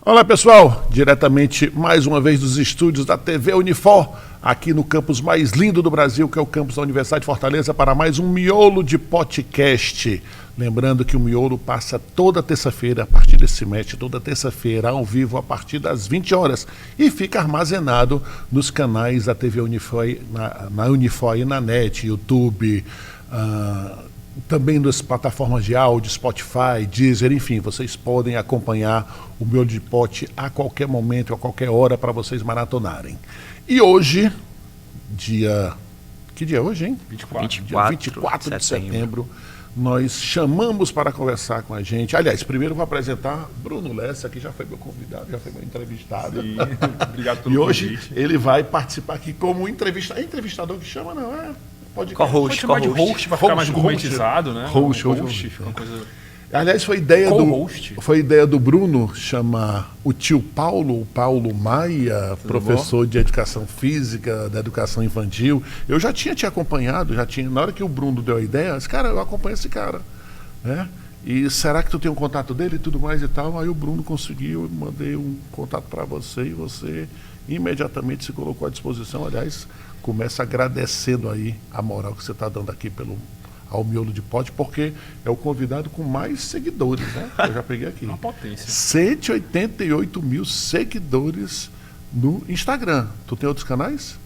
Olá pessoal, diretamente mais uma vez dos estúdios da TV Unifor, aqui no campus mais lindo do Brasil, que é o campus da Universidade de Fortaleza, para mais um Miolo de Podcast. Lembrando que o Miolo passa toda terça-feira, a partir desse semestre, toda terça-feira, ao vivo, a partir das 20 horas, e fica armazenado nos canais da TV Unifor, na Unifor e na NET, YouTube, também nas plataformas de áudio, Spotify, Deezer, enfim, vocês podem acompanhar o Miolo de Pote a qualquer momento, a qualquer hora, para vocês maratonarem. E hoje, que dia é hoje, hein? 24 de setembro, nós chamamos para conversar com a gente. Aliás, primeiro vou apresentar Bruno Lessa, que já foi meu convidado, já foi meu entrevistado. Sim, obrigado pelo E hoje convite. ele vai participar aqui como entrevistador. É entrevistador que chama, não é? Pode chamar de host, vai ficar mais gourmetizado, né? Host, fica uma coisa... Aliás, foi ideia do Bruno chamar o tio Paulo, o Paulo Maia, professor de educação física, da educação infantil. Eu já tinha te acompanhado, na hora que o Bruno deu a ideia, eu disse, cara, eu acompanho esse cara, né? E será que tu tem um contato dele e tudo mais e tal? Aí o Bruno conseguiu, eu mandei um contato para você e você imediatamente se colocou à disposição. Aliás, começa agradecendo aí a moral que você está dando aqui ao Miolo de Pote, porque é o convidado com mais seguidores, né? Eu já peguei aqui. Uma potência. 188 mil seguidores no Instagram. Tu tem outros canais?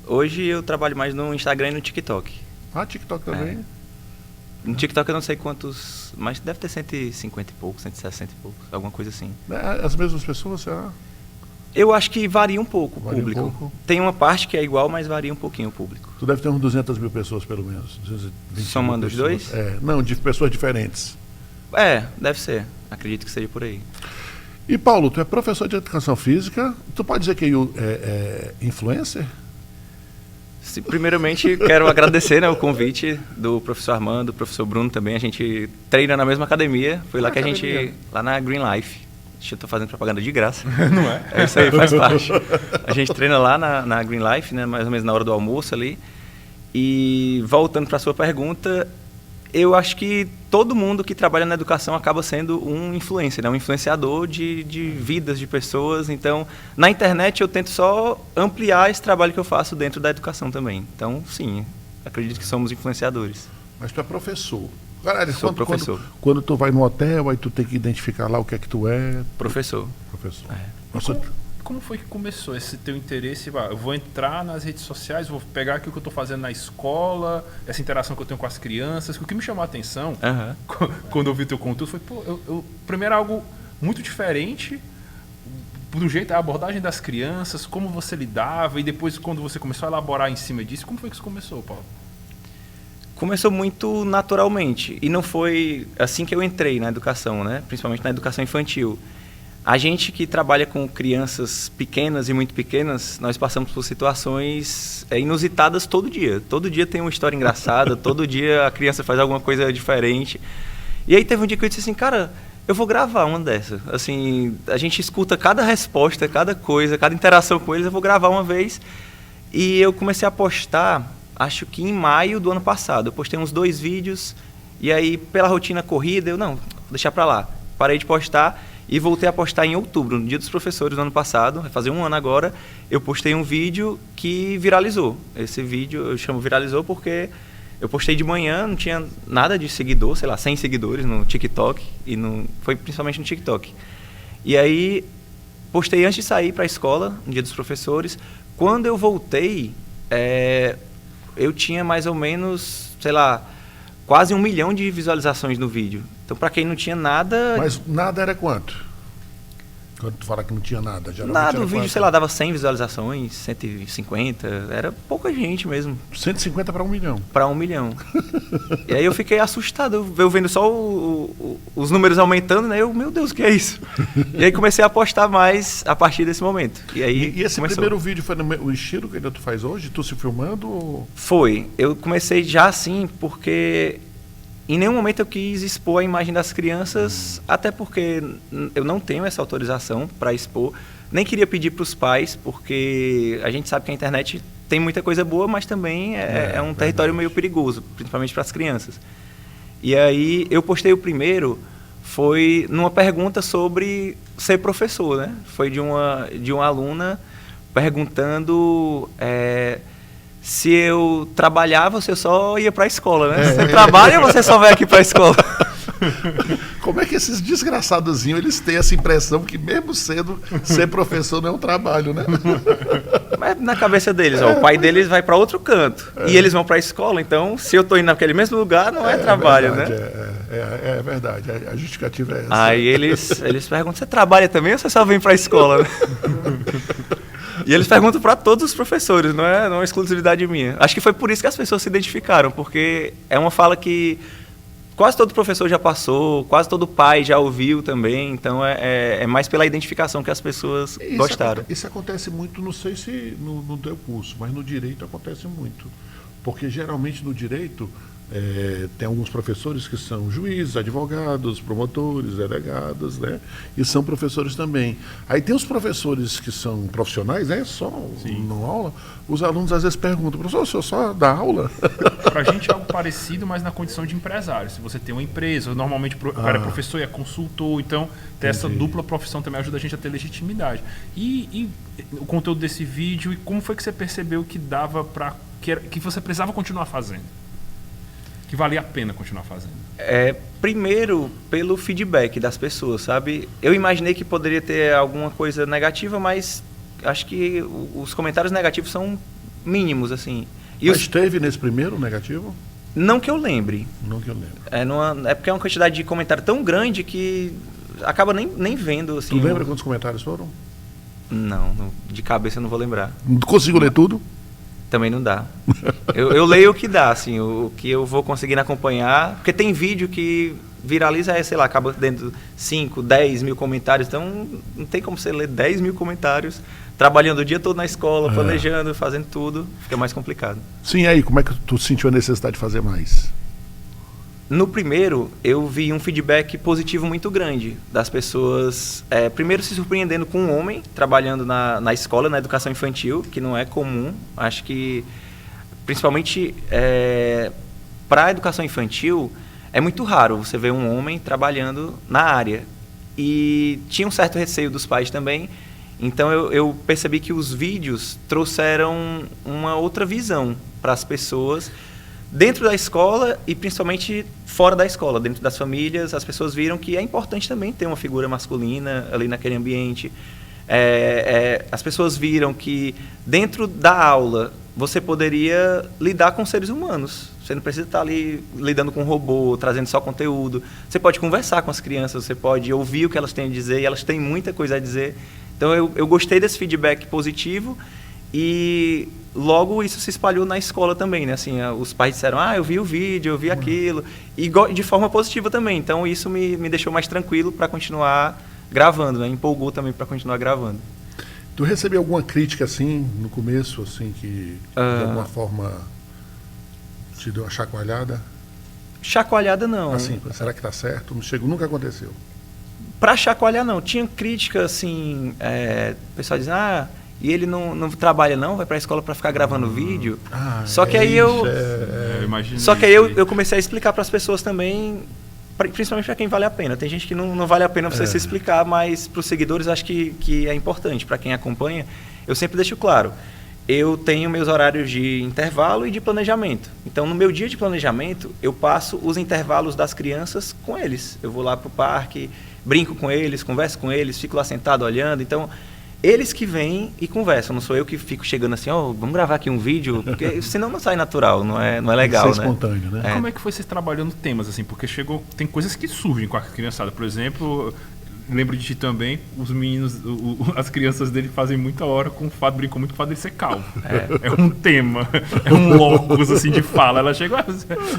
Hoje eu trabalho mais no Instagram e no TikTok. Ah, TikTok também? No TikTok eu não sei quantos, mas deve ter 150 e poucos, 160 e poucos, alguma coisa assim. As mesmas pessoas, será? Eu acho que varia um pouco o público. Um pouco. Tem uma parte que é igual, mas varia um pouquinho o público. Tu deve ter uns 200 mil pessoas, pelo menos. Somando os dois? Não, de pessoas diferentes. Deve ser. Acredito que seja por aí. E Paulo, tu é professor de educação física. Tu pode dizer que é influencer? Primeiramente, quero agradecer, né, o convite do professor Armando, do professor Bruno também. A gente treina na mesma academia. Foi lá que lá na Green Life. Eu estou fazendo propaganda de graça. Não é? É isso aí, faz parte. A gente treina lá na Green Life, né, mais ou menos na hora do almoço ali. E voltando para a sua pergunta, eu acho que todo mundo que trabalha na educação acaba sendo um influencer, né, um influenciador de vidas de pessoas. Então, na internet eu tento só ampliar esse trabalho que eu faço dentro da educação também. Então, sim, acredito que somos influenciadores. Mas tu é professor. Caralho, sou professor. Quando tu vai no hotel, aí tu tem que identificar lá o que é que tu é. Professor. Professor. Como foi que começou esse teu interesse? Eu vou entrar nas redes sociais, vou pegar aquilo que eu estou fazendo na escola, essa interação que eu tenho com as crianças. O que me chamou a atenção, quando eu vi teu conteúdo, foi, primeiro algo muito diferente, do jeito, a abordagem das crianças, como você lidava, e depois quando você começou a elaborar em cima disso, como foi que isso começou, Paulo? Começou muito naturalmente, e não foi assim que eu entrei na educação, né? Principalmente na educação infantil. A gente que trabalha com crianças pequenas e muito pequenas, nós passamos por situações inusitadas todo dia. Todo dia tem uma história engraçada, todo dia a criança faz alguma coisa diferente. E aí teve um dia que eu disse assim, cara, eu vou gravar uma dessa. Assim, a gente escuta cada resposta, cada coisa, cada interação com eles, eu vou gravar uma vez. E eu comecei a postar, acho que em maio do ano passado. Eu postei uns 2 vídeos, e aí pela rotina corrida, vou deixar pra lá. Parei de postar. E voltei a postar em outubro, no Dia dos Professores do ano passado, vai fazer 1 ano agora, eu postei um vídeo que viralizou. Esse vídeo eu chamo viralizou porque eu postei de manhã, não tinha nada de seguidor, 100 seguidores no TikTok, foi principalmente no TikTok. E aí, postei antes de sair para a escola, no Dia dos Professores. Quando eu voltei, eu tinha mais ou menos, quase 1 milhão de visualizações no vídeo. Então, para quem não tinha nada... Mas nada era quanto? Quando tu fala que não tinha nada, geralmente nada, era o vídeo, quanto? dava 100 visualizações, 150, era pouca gente mesmo. 150 para 1 milhão. Para 1 milhão. E aí eu fiquei assustado, eu vendo só os números aumentando, né? Meu Deus, o que é isso? E aí comecei a postar mais a partir desse momento. E aí E esse começou. primeiro vídeo foi o estilo que ainda tu faz hoje? Tu se filmando? Ou... Foi. Eu comecei já assim, porque... Em nenhum momento eu quis expor a imagem das crianças, até porque eu não tenho essa autorização para expor. Nem queria pedir para os pais, porque a gente sabe que a internet tem muita coisa boa, mas também é um território meio perigoso, principalmente para as crianças. E aí eu postei o primeiro, foi numa pergunta sobre ser professor, né? Foi de uma aluna perguntando se eu trabalhava ou se eu só ia para a escola, né? Você trabalha ou você só vai aqui para a escola? Como é que esses desgraçadozinhos, eles têm essa impressão que mesmo sendo ser professor não é um trabalho, né? Mas na cabeça deles, o pai deles vai para outro canto e eles vão para a escola, então se eu estou indo naquele mesmo lugar, não é trabalho, verdade, né? É verdade, a justificativa é essa. Aí eles perguntam, você trabalha também ou você só vem para a escola? Né? E eles perguntam para todos os professores, não é uma exclusividade minha. Acho que foi por isso que as pessoas se identificaram, porque é uma fala que quase todo professor já passou, quase todo pai já ouviu também, então é mais pela identificação que as pessoas gostaram. Isso acontece muito, não sei se no teu curso, mas no direito acontece muito. Porque geralmente no direito tem alguns professores que são juízes, advogados, promotores, delegados, né? E são professores também. Aí tem os professores que são profissionais, né? Só na aula. Os alunos às vezes perguntam, professor, o senhor só dá aula? Pra gente é algo parecido, mas na condição de empresário. Se você tem uma empresa, normalmente o cara é professor e é consultor, então ter essa dupla profissão também ajuda a gente a ter legitimidade. E o conteúdo desse vídeo, e como foi que você percebeu que dava que você precisava continuar fazendo? Que valia a pena continuar fazendo? Primeiro, pelo feedback das pessoas, sabe? Eu imaginei que poderia ter alguma coisa negativa, mas acho que os comentários negativos são mínimos, assim. Mas teve nesse primeiro negativo? Não que eu lembre. Não que eu lembre. É porque é uma quantidade de comentário tão grande que acaba nem vendo. Assim, tu lembra quantos comentários foram? Não, de cabeça eu não vou lembrar. Não consigo ler tudo? Também não dá. Eu leio o que dá, assim, o que eu vou conseguindo acompanhar, porque tem vídeo que viraliza, sei lá, acaba dentro de 5, 10 mil comentários, então não tem como você ler 10 mil comentários, trabalhando o dia todo na escola, planejando, fazendo tudo, fica mais complicado. Sim, aí, como é que tu sentiu a necessidade de fazer mais? No primeiro, eu vi um feedback positivo muito grande das pessoas, primeiro se surpreendendo com um homem trabalhando na escola, na educação infantil, que não é comum. Acho que, principalmente para a educação infantil, é muito raro você ver um homem trabalhando na área. E tinha um certo receio dos pais também, então eu percebi que os vídeos trouxeram uma outra visão para as pessoas, dentro da escola e principalmente fora da escola, dentro das famílias, as pessoas viram que é importante também ter uma figura masculina ali naquele ambiente. As pessoas viram que dentro da aula você poderia lidar com seres humanos. Você não precisa estar ali lidando com um robô, trazendo só conteúdo. Você pode conversar com as crianças, você pode ouvir o que elas têm a dizer, e elas têm muita coisa a dizer. Então eu gostei desse feedback positivo. E logo isso se espalhou na escola também, né? Assim, os pais disseram, eu vi o vídeo, eu vi aquilo. E de forma positiva também. Então isso me deixou mais tranquilo para continuar gravando, né? Empolgou também para continuar gravando. Tu recebeu alguma crítica assim no começo, assim, que de alguma forma te deu uma chacoalhada? Chacoalhada não. Assim, será que tá certo? Nunca aconteceu. Para chacoalhar não. Tinha crítica assim, o pessoal dizia, e ele não trabalha não, vai para a escola para ficar gravando vídeo. Só que aí eu comecei a explicar para as pessoas também, principalmente para quem vale a pena. Tem gente que não vale a pena você se explicar, mas para os seguidores acho que é importante. Para quem acompanha, eu sempre deixo claro. Eu tenho meus horários de intervalo e de planejamento. Então, no meu dia de planejamento, eu passo os intervalos das crianças com eles. Eu vou lá para o parque, brinco com eles, converso com eles, fico lá sentado olhando. Então, eles que vêm e conversam, não sou eu que fico chegando assim, vamos gravar aqui um vídeo, porque senão não sai natural, não é legal, né? Espontâneo, né? Como é que foi vocês trabalhando temas, assim? Porque tem coisas que surgem com a criançada. Por exemplo, lembro de ti também, os meninos, as crianças dele fazem muita hora com o fato, brincam muito com o fato dele ser calvo. É um tema, é um locus, assim, de fala. Ela chega,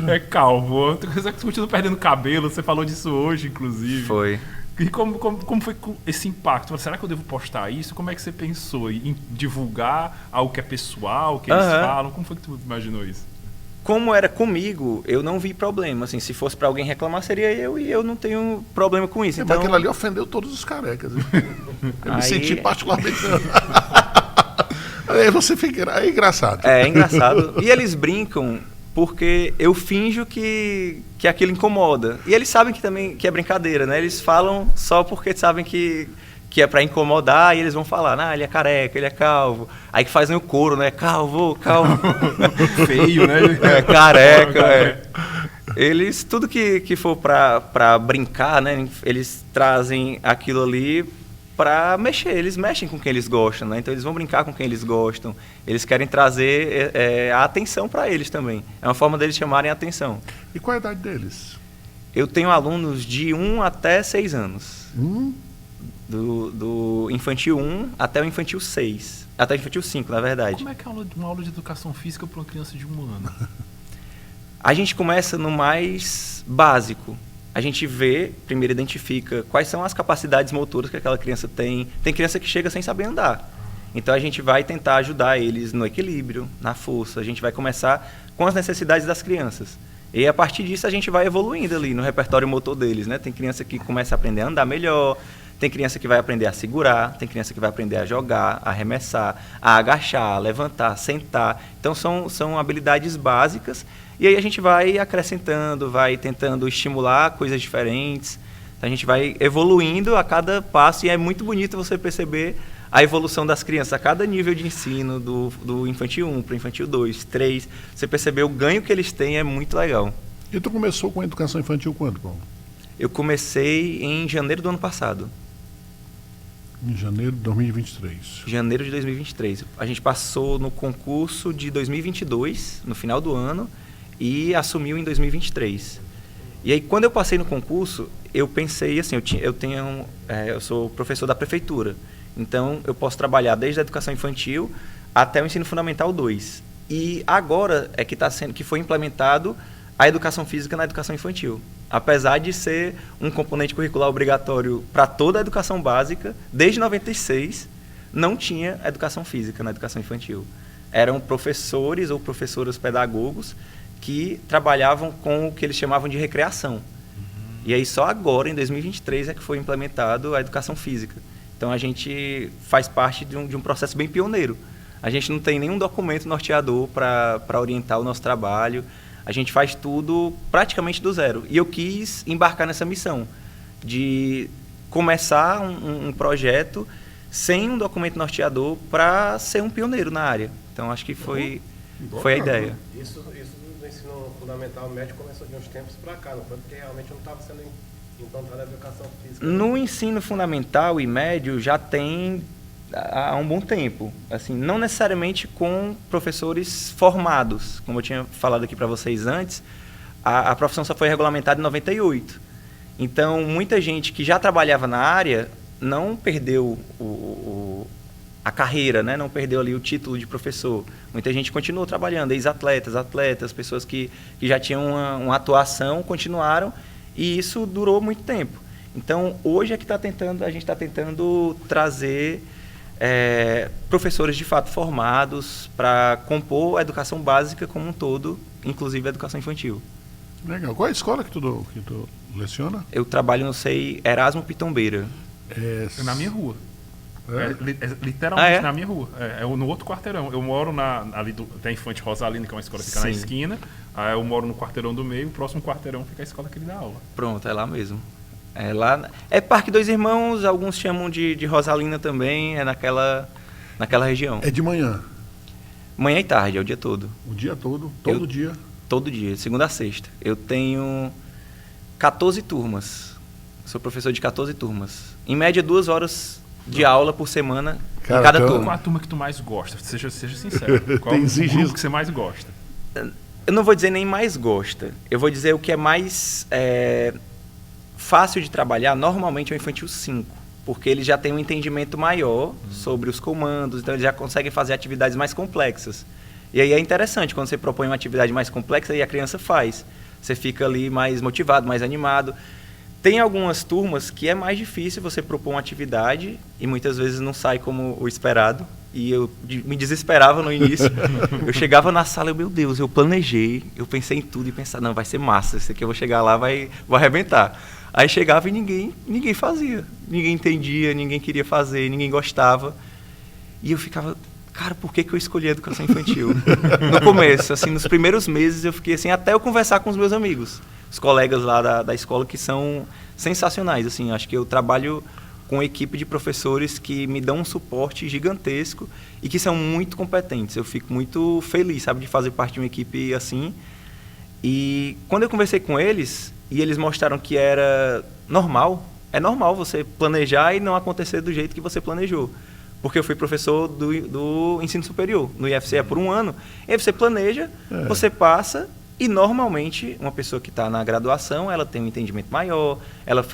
é calvo. Você continua perdendo cabelo, você falou disso hoje, inclusive. Foi. E como foi esse impacto? Será que eu devo postar isso? Como é que você pensou em divulgar algo que é pessoal, que eles falam? Como foi que tu imaginou isso? Como era comigo, eu não vi problema. Assim, se fosse para alguém reclamar, seria eu, e eu não tenho problema com isso. Então, mas aquilo ali ofendeu todos os carecas. Eu me senti particularmente... Aí você fica... É engraçado. É engraçado. E eles brincam porque eu finjo que aquilo incomoda. E eles sabem que também que é brincadeira, né? Eles falam só porque sabem que é para incomodar, e eles vão falar, ele é careca, ele é calvo. Aí que fazem o coro, né? Calvo. Feio, né? Careca, Eles, tudo que for para brincar, né? Eles trazem aquilo ali para mexer. Eles mexem com quem eles gostam, né? Então eles vão brincar com quem eles gostam. Eles querem trazer a atenção para eles também. É uma forma deles chamarem a atenção. E qual é a idade deles? Eu tenho alunos de 1 até 6 anos. Do infantil 1 até o infantil 6. Até o infantil 5, na verdade. Como é que é uma aula de educação física para uma criança de 1 ano? A gente começa no mais básico. A gente vê, primeiro identifica quais são as capacidades motoras que aquela criança tem. Tem criança que chega sem saber andar. Então a gente vai tentar ajudar eles no equilíbrio, na força. A gente vai começar com as necessidades das crianças. E a partir disso a gente vai evoluindo ali no repertório motor deles, né? Tem criança que começa a aprender a andar melhor, tem criança que vai aprender a segurar, tem criança que vai aprender a jogar, a arremessar, a agachar, a levantar, a sentar. Então são habilidades básicas. E aí a gente vai acrescentando, vai tentando estimular coisas diferentes. A gente vai evoluindo a cada passo e é muito bonito você perceber a evolução das crianças a cada nível de ensino, do infantil 1 para o infantil 2, 3. Você perceber o ganho que eles têm é muito legal. E tu começou com a educação infantil quando, Paulo? Eu comecei em janeiro do ano passado. Em janeiro de 2023. Janeiro de 2023. A gente passou no concurso de 2022, no final do ano, e assumiu em 2023. E aí, quando eu passei no concurso, eu pensei assim, eu sou professor da prefeitura, então eu posso trabalhar desde a educação infantil até o ensino fundamental 2. E agora é que foi implementado a educação física na educação infantil. Apesar de ser um componente curricular obrigatório para toda a educação básica, desde 96 não tinha educação física na educação infantil. Eram professores ou professoras pedagogos que trabalhavam com o que eles chamavam de recreação. E aí só agora, em 2023, é que foi implementado a educação física. Então a gente faz parte de um processo bem pioneiro. A gente não tem nenhum documento norteador para orientar o nosso trabalho. A gente faz tudo praticamente do zero. E eu quis embarcar nessa missão de começar um projeto sem um documento norteador para ser um pioneiro na área. Então acho que foi a ideia. Isso no ensino fundamental médio começou de uns tempos para cá, não foi? Porque realmente não estava sendo implantada a educação física. No ensino fundamental e médio já tem há um bom tempo, assim, não necessariamente com professores formados, como eu tinha falado aqui para vocês antes, a profissão só foi regulamentada em 98. Então, muita gente que já trabalhava na área não perdeu a carreira, né? Não perdeu ali o título de professor. Muita gente continuou trabalhando, ex-atletas, atletas, pessoas que já tinham uma atuação, continuaram, e isso durou muito tempo. Então, hoje é que a gente está tentando trazer professores de fato formados para compor a educação básica como um todo, inclusive a educação infantil. Legal. Qual é a escola que tu leciona? Eu trabalho no SEI Erasmo Pitombeira. É na minha rua. Literalmente na minha rua. É no outro quarteirão. Eu moro ali da Infante Rosalina, que é uma escola que fica na esquina. Aí eu moro no quarteirão do meio, o próximo quarteirão fica a escola que ele dá aula. Pronto, é lá mesmo. É Parque Dois Irmãos, alguns chamam de Rosalina também, é naquela região. É de manhã? Manhã e tarde, é o dia todo. O dia todo? Todo dia? Todo dia, de segunda a sexta. Eu tenho 14 turmas. Sou professor de 14 turmas. Em média, 2 horas de aula por semana em cada turma. Qual a turma que tu mais gosta? Seja sincero. Qual é o grupo que você mais gosta? Eu não vou dizer nem mais gosta. Eu vou dizer o que é mais fácil de trabalhar, normalmente é o infantil 5. Porque eles já têm um entendimento maior sobre os comandos, então eles já conseguem fazer atividades mais complexas. E aí é interessante, quando você propõe uma atividade mais complexa, aí a criança faz. Você fica ali mais motivado, mais animado. Tem algumas turmas que é mais difícil você propor uma atividade e muitas vezes não sai como o esperado. E eu me desesperava no início. Eu chegava na sala e, meu Deus, eu planejei, eu pensei em tudo e pensava, não, vai ser massa, isso aqui eu vou chegar lá, vou arrebentar. Aí chegava e ninguém fazia. Ninguém entendia, ninguém queria fazer, ninguém gostava. E eu ficava, cara, por que eu escolhi a educação infantil? No começo, assim, nos primeiros meses eu fiquei assim, até eu conversar com os meus amigos, os colegas lá da escola que são sensacionais, assim, acho que eu trabalho com uma equipe de professores que me dão um suporte gigantesco e que são muito competentes. Eu fico muito feliz, sabe, de fazer parte de uma equipe assim. E quando eu conversei com eles, e eles mostraram que era normal, é normal você planejar e não acontecer do jeito que você planejou. Porque eu fui professor do ensino superior, no IFCE por 1 ano. E aí você planeja, você passa, e normalmente uma pessoa que está na graduação, ela tem um entendimento maior, ela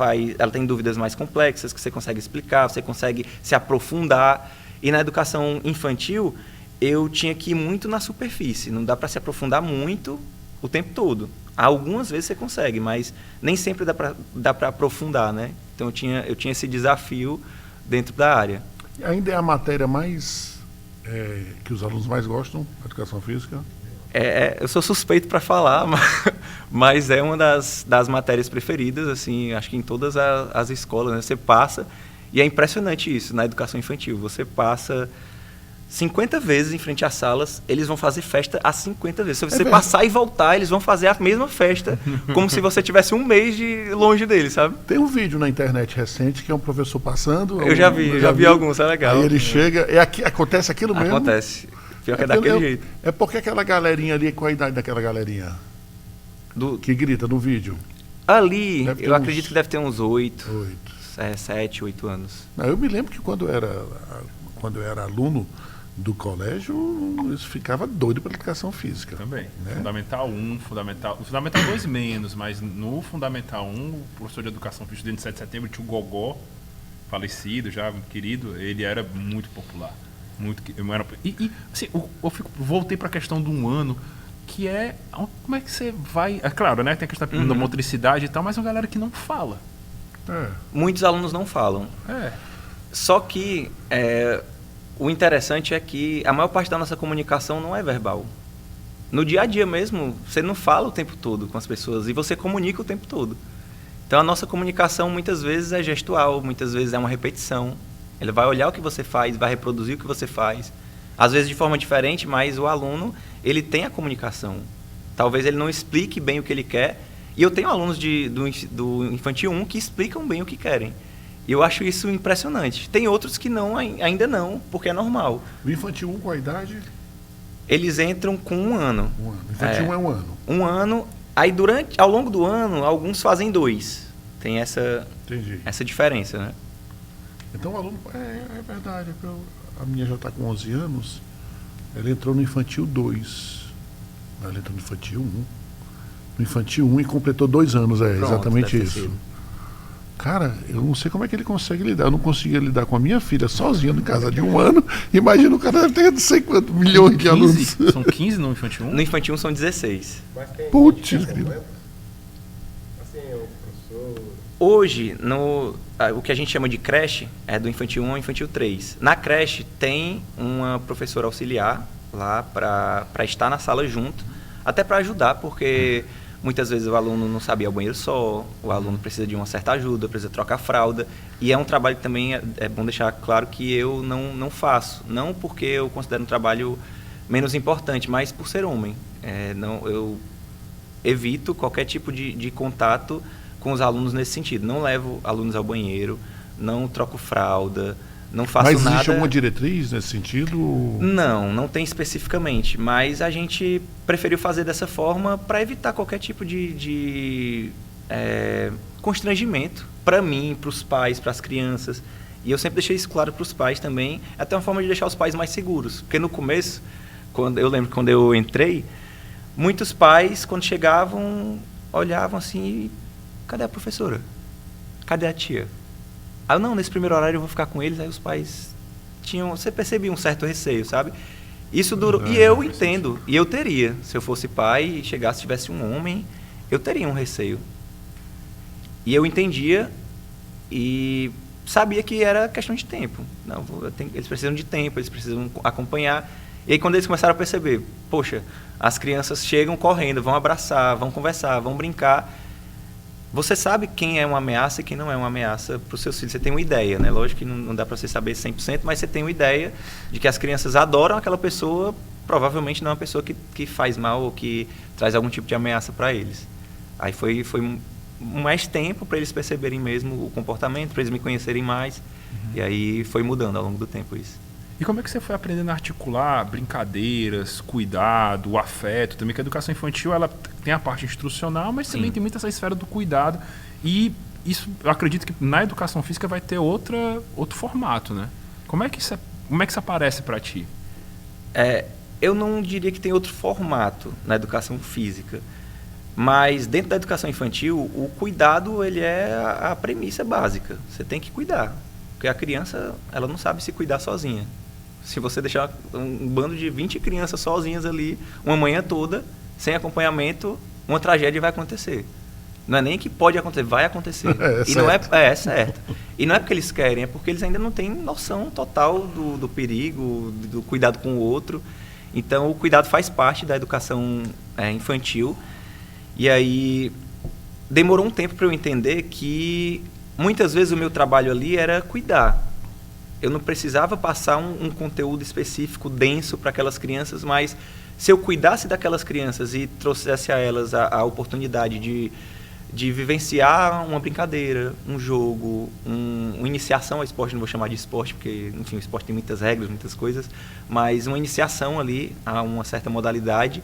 tem dúvidas mais complexas que você consegue explicar, você consegue se aprofundar. E na educação infantil, eu tinha que ir muito na superfície, não dá para se aprofundar muito o tempo todo. Algumas vezes você consegue, mas nem sempre dá para aprofundar, né? Então eu tinha esse desafio dentro da área. Ainda é a matéria mais que os alunos mais gostam, a educação física? Eu sou suspeito para falar, mas é uma das matérias preferidas, assim, acho que em todas as escolas, né? Você passa, e é impressionante isso na educação infantil, você passa 50 vezes em frente às salas, eles vão fazer festa às 50 vezes. Se você passar e voltar, eles vão fazer a mesma festa, como se você tivesse um mês longe deles, sabe? Tem um vídeo na internet recente que é um professor passando. Eu já vi alguns, é legal. Aí ele chega, acontece aquilo mesmo? Acontece. Pior que é daquele jeito. É porque aquela galerinha ali, qual a idade daquela galerinha? Que grita no vídeo? Ali, eu acredito que deve ter uns 7, 8 anos. Não, eu me lembro que quando eu era aluno do colégio, eu ficava doido pela educação física. Também. Né? Fundamental 1, Fundamental 2 menos, mas no Fundamental 1, o professor de educação física de 7 de setembro, tio Gogó, falecido já, muito querido, ele era muito popular. Assim, voltei para a questão do 1 ano, que é como é que você vai. É claro, né? Tem a questão da motricidade e tal, mas é uma galera que não fala. Muitos alunos não falam. Só que o interessante é que a maior parte da nossa comunicação não é verbal. No dia a dia mesmo, você não fala o tempo todo com as pessoas e você comunica o tempo todo. Então a nossa comunicação muitas vezes é gestual, muitas vezes é uma repetição. Ele vai olhar o que você faz, vai reproduzir o que você faz. Às vezes de forma diferente, mas o aluno, ele tem a comunicação. Talvez ele não explique bem o que ele quer. E eu tenho alunos do Infantil 1 que explicam bem o que querem. E eu acho isso impressionante. Tem outros que ainda não, porque é normal. O Infantil 1, qual a idade? Eles entram com 1 ano. O Infantil 1 é 1 ano. 1 ano. Aí ao longo do ano, alguns fazem 2. Tem essa diferença, né? Então o aluno, é verdade, a minha já está com 11 anos, ela entrou no Infantil 2, ela entrou no Infantil 1, no Infantil 1 e completou 2 anos, Pronto, exatamente isso. Cara, eu não sei como é que ele consegue lidar, eu não conseguia lidar com a minha filha sozinha em casa de 1 ano, imagina o cara deve ter não sei quantos milhões de alunos. São 15 no Infantil 1? No Infantil 1 são 16. Putz, querido. Hoje, o que a gente chama de creche é do Infantil 1 ao Infantil 3. Na creche tem uma professora auxiliar lá para estar na sala junto, até para ajudar, porque muitas vezes o aluno não sabe ir ao banheiro só, o aluno precisa de uma certa ajuda, precisa trocar fralda. E é um trabalho que também é bom deixar claro que eu não faço. Não porque eu considero um trabalho menos importante, mas por ser homem. Eu evito qualquer tipo de contato com os alunos nesse sentido. Não levo alunos ao banheiro, não troco fralda, não faço nada... Mas existe alguma diretriz nesse sentido? Não tem especificamente, mas a gente preferiu fazer dessa forma para evitar qualquer tipo de constrangimento para mim, para os pais, para as crianças. E eu sempre deixei isso claro para os pais também, até uma forma de deixar os pais mais seguros. Porque no começo, eu lembro quando eu entrei, muitos pais, quando chegavam, olhavam assim... Cadê a professora? Cadê a tia? Não, nesse primeiro horário eu vou ficar com eles. Aí os pais você percebia um certo receio, sabe? Isso durou, e eu entendo, e eu teria. Se eu fosse pai e tivesse um homem, eu teria um receio. E eu entendia e sabia que era questão de tempo. Eles precisam de tempo, eles precisam acompanhar. E aí quando eles começaram a perceber, poxa, as crianças chegam correndo, vão abraçar, vão conversar, vão brincar... você sabe quem é uma ameaça e quem não é uma ameaça para os seus filhos. Você tem uma ideia, né? Lógico que não dá para você saber 100%, mas você tem uma ideia de que as crianças adoram aquela pessoa, provavelmente não é uma pessoa que faz mal ou que traz algum tipo de ameaça para eles. Aí foi mais tempo para eles perceberem mesmo o comportamento, para eles me conhecerem mais. E aí foi mudando ao longo do tempo isso. E como é que você foi aprendendo a articular brincadeiras, cuidado, o afeto? Também que a educação infantil ela tem a parte instrucional, mas também tem muito essa esfera do cuidado. E isso, eu acredito que na educação física vai ter outro formato, né? Como é que isso aparece para ti? Eu não diria que tem outro formato na educação física. Mas dentro da educação infantil, o cuidado ele é a premissa básica. Você tem que cuidar. Porque a criança ela não sabe se cuidar sozinha. Se você deixar um bando de 20 crianças sozinhas ali, uma manhã toda, sem acompanhamento, uma tragédia vai acontecer. Não é nem que pode acontecer, vai acontecer. É certo. E não é porque eles querem, é porque eles ainda não têm noção total do perigo, do cuidado com o outro. Então, o cuidado faz parte da educação infantil. E aí, demorou um tempo para eu entender que, muitas vezes, o meu trabalho ali era cuidar. Eu não precisava passar um conteúdo específico, denso para aquelas crianças, mas se eu cuidasse daquelas crianças e trouxesse a elas a oportunidade de vivenciar uma brincadeira, um jogo, uma iniciação ao esporte, não vou chamar de esporte, porque, enfim, o esporte tem muitas regras, muitas coisas, mas uma iniciação ali a uma certa modalidade,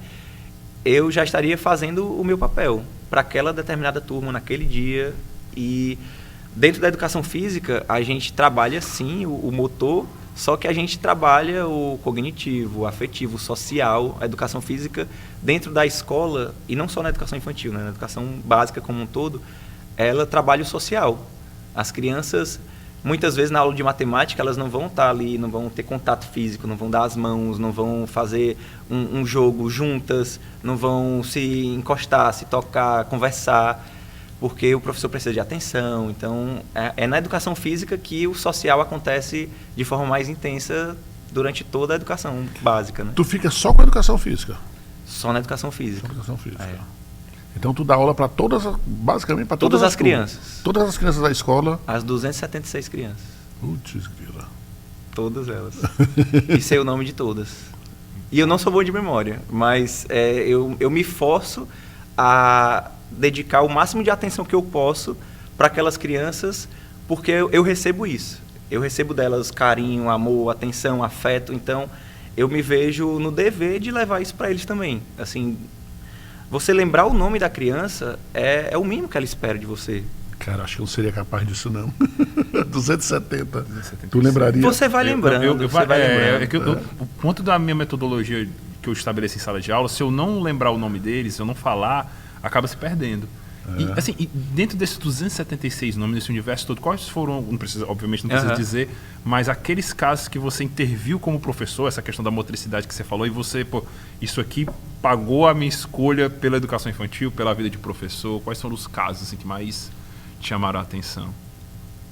eu já estaria fazendo o meu papel para aquela determinada turma, naquele dia. E dentro da educação física, a gente trabalha, sim, o motor, só que a gente trabalha o cognitivo, o afetivo, o social, a educação física dentro da escola, e não só na educação infantil, né? Na educação básica como um todo, ela trabalha o social. As crianças, muitas vezes na aula de matemática, elas não vão estar ali, não vão ter contato físico, não vão dar as mãos, não vão fazer um jogo juntas, não vão se encostar, se tocar, conversar, porque o professor precisa de atenção. Então, é na educação física que o social acontece de forma mais intensa durante toda a educação básica, né? Tu fica só com a educação física? Só na educação física. Só na educação física. Então tu dá aula para basicamente para todas as crianças. Todas as crianças da escola? As 276 crianças. Putz, grila. Todas elas. E sei o nome de todas. E eu não sou bom de memória, mas eu me forço a dedicar o máximo de atenção que eu posso para aquelas crianças, porque eu recebo isso. Eu recebo delas carinho, amor, atenção, afeto. Então, eu me vejo no dever de levar isso para eles também. Assim, você lembrar o nome da criança é o mínimo que ela espera de você. Cara, acho que eu não seria capaz disso, não. 270. Tu lembraria? Você vai lembrando. O ponto da minha metodologia que eu estabeleci em sala de aula, se eu não lembrar o nome deles, se eu não falar, acaba se perdendo. E, assim, dentro desses 276 nomes, nesse universo todo, quais foram, obviamente não precisa dizer, mas aqueles casos que você interviu como professor, essa questão da motricidade que você falou, e você, isso aqui pagou a minha escolha pela educação infantil, pela vida de professor, quais foram os casos assim, que mais te chamaram a atenção?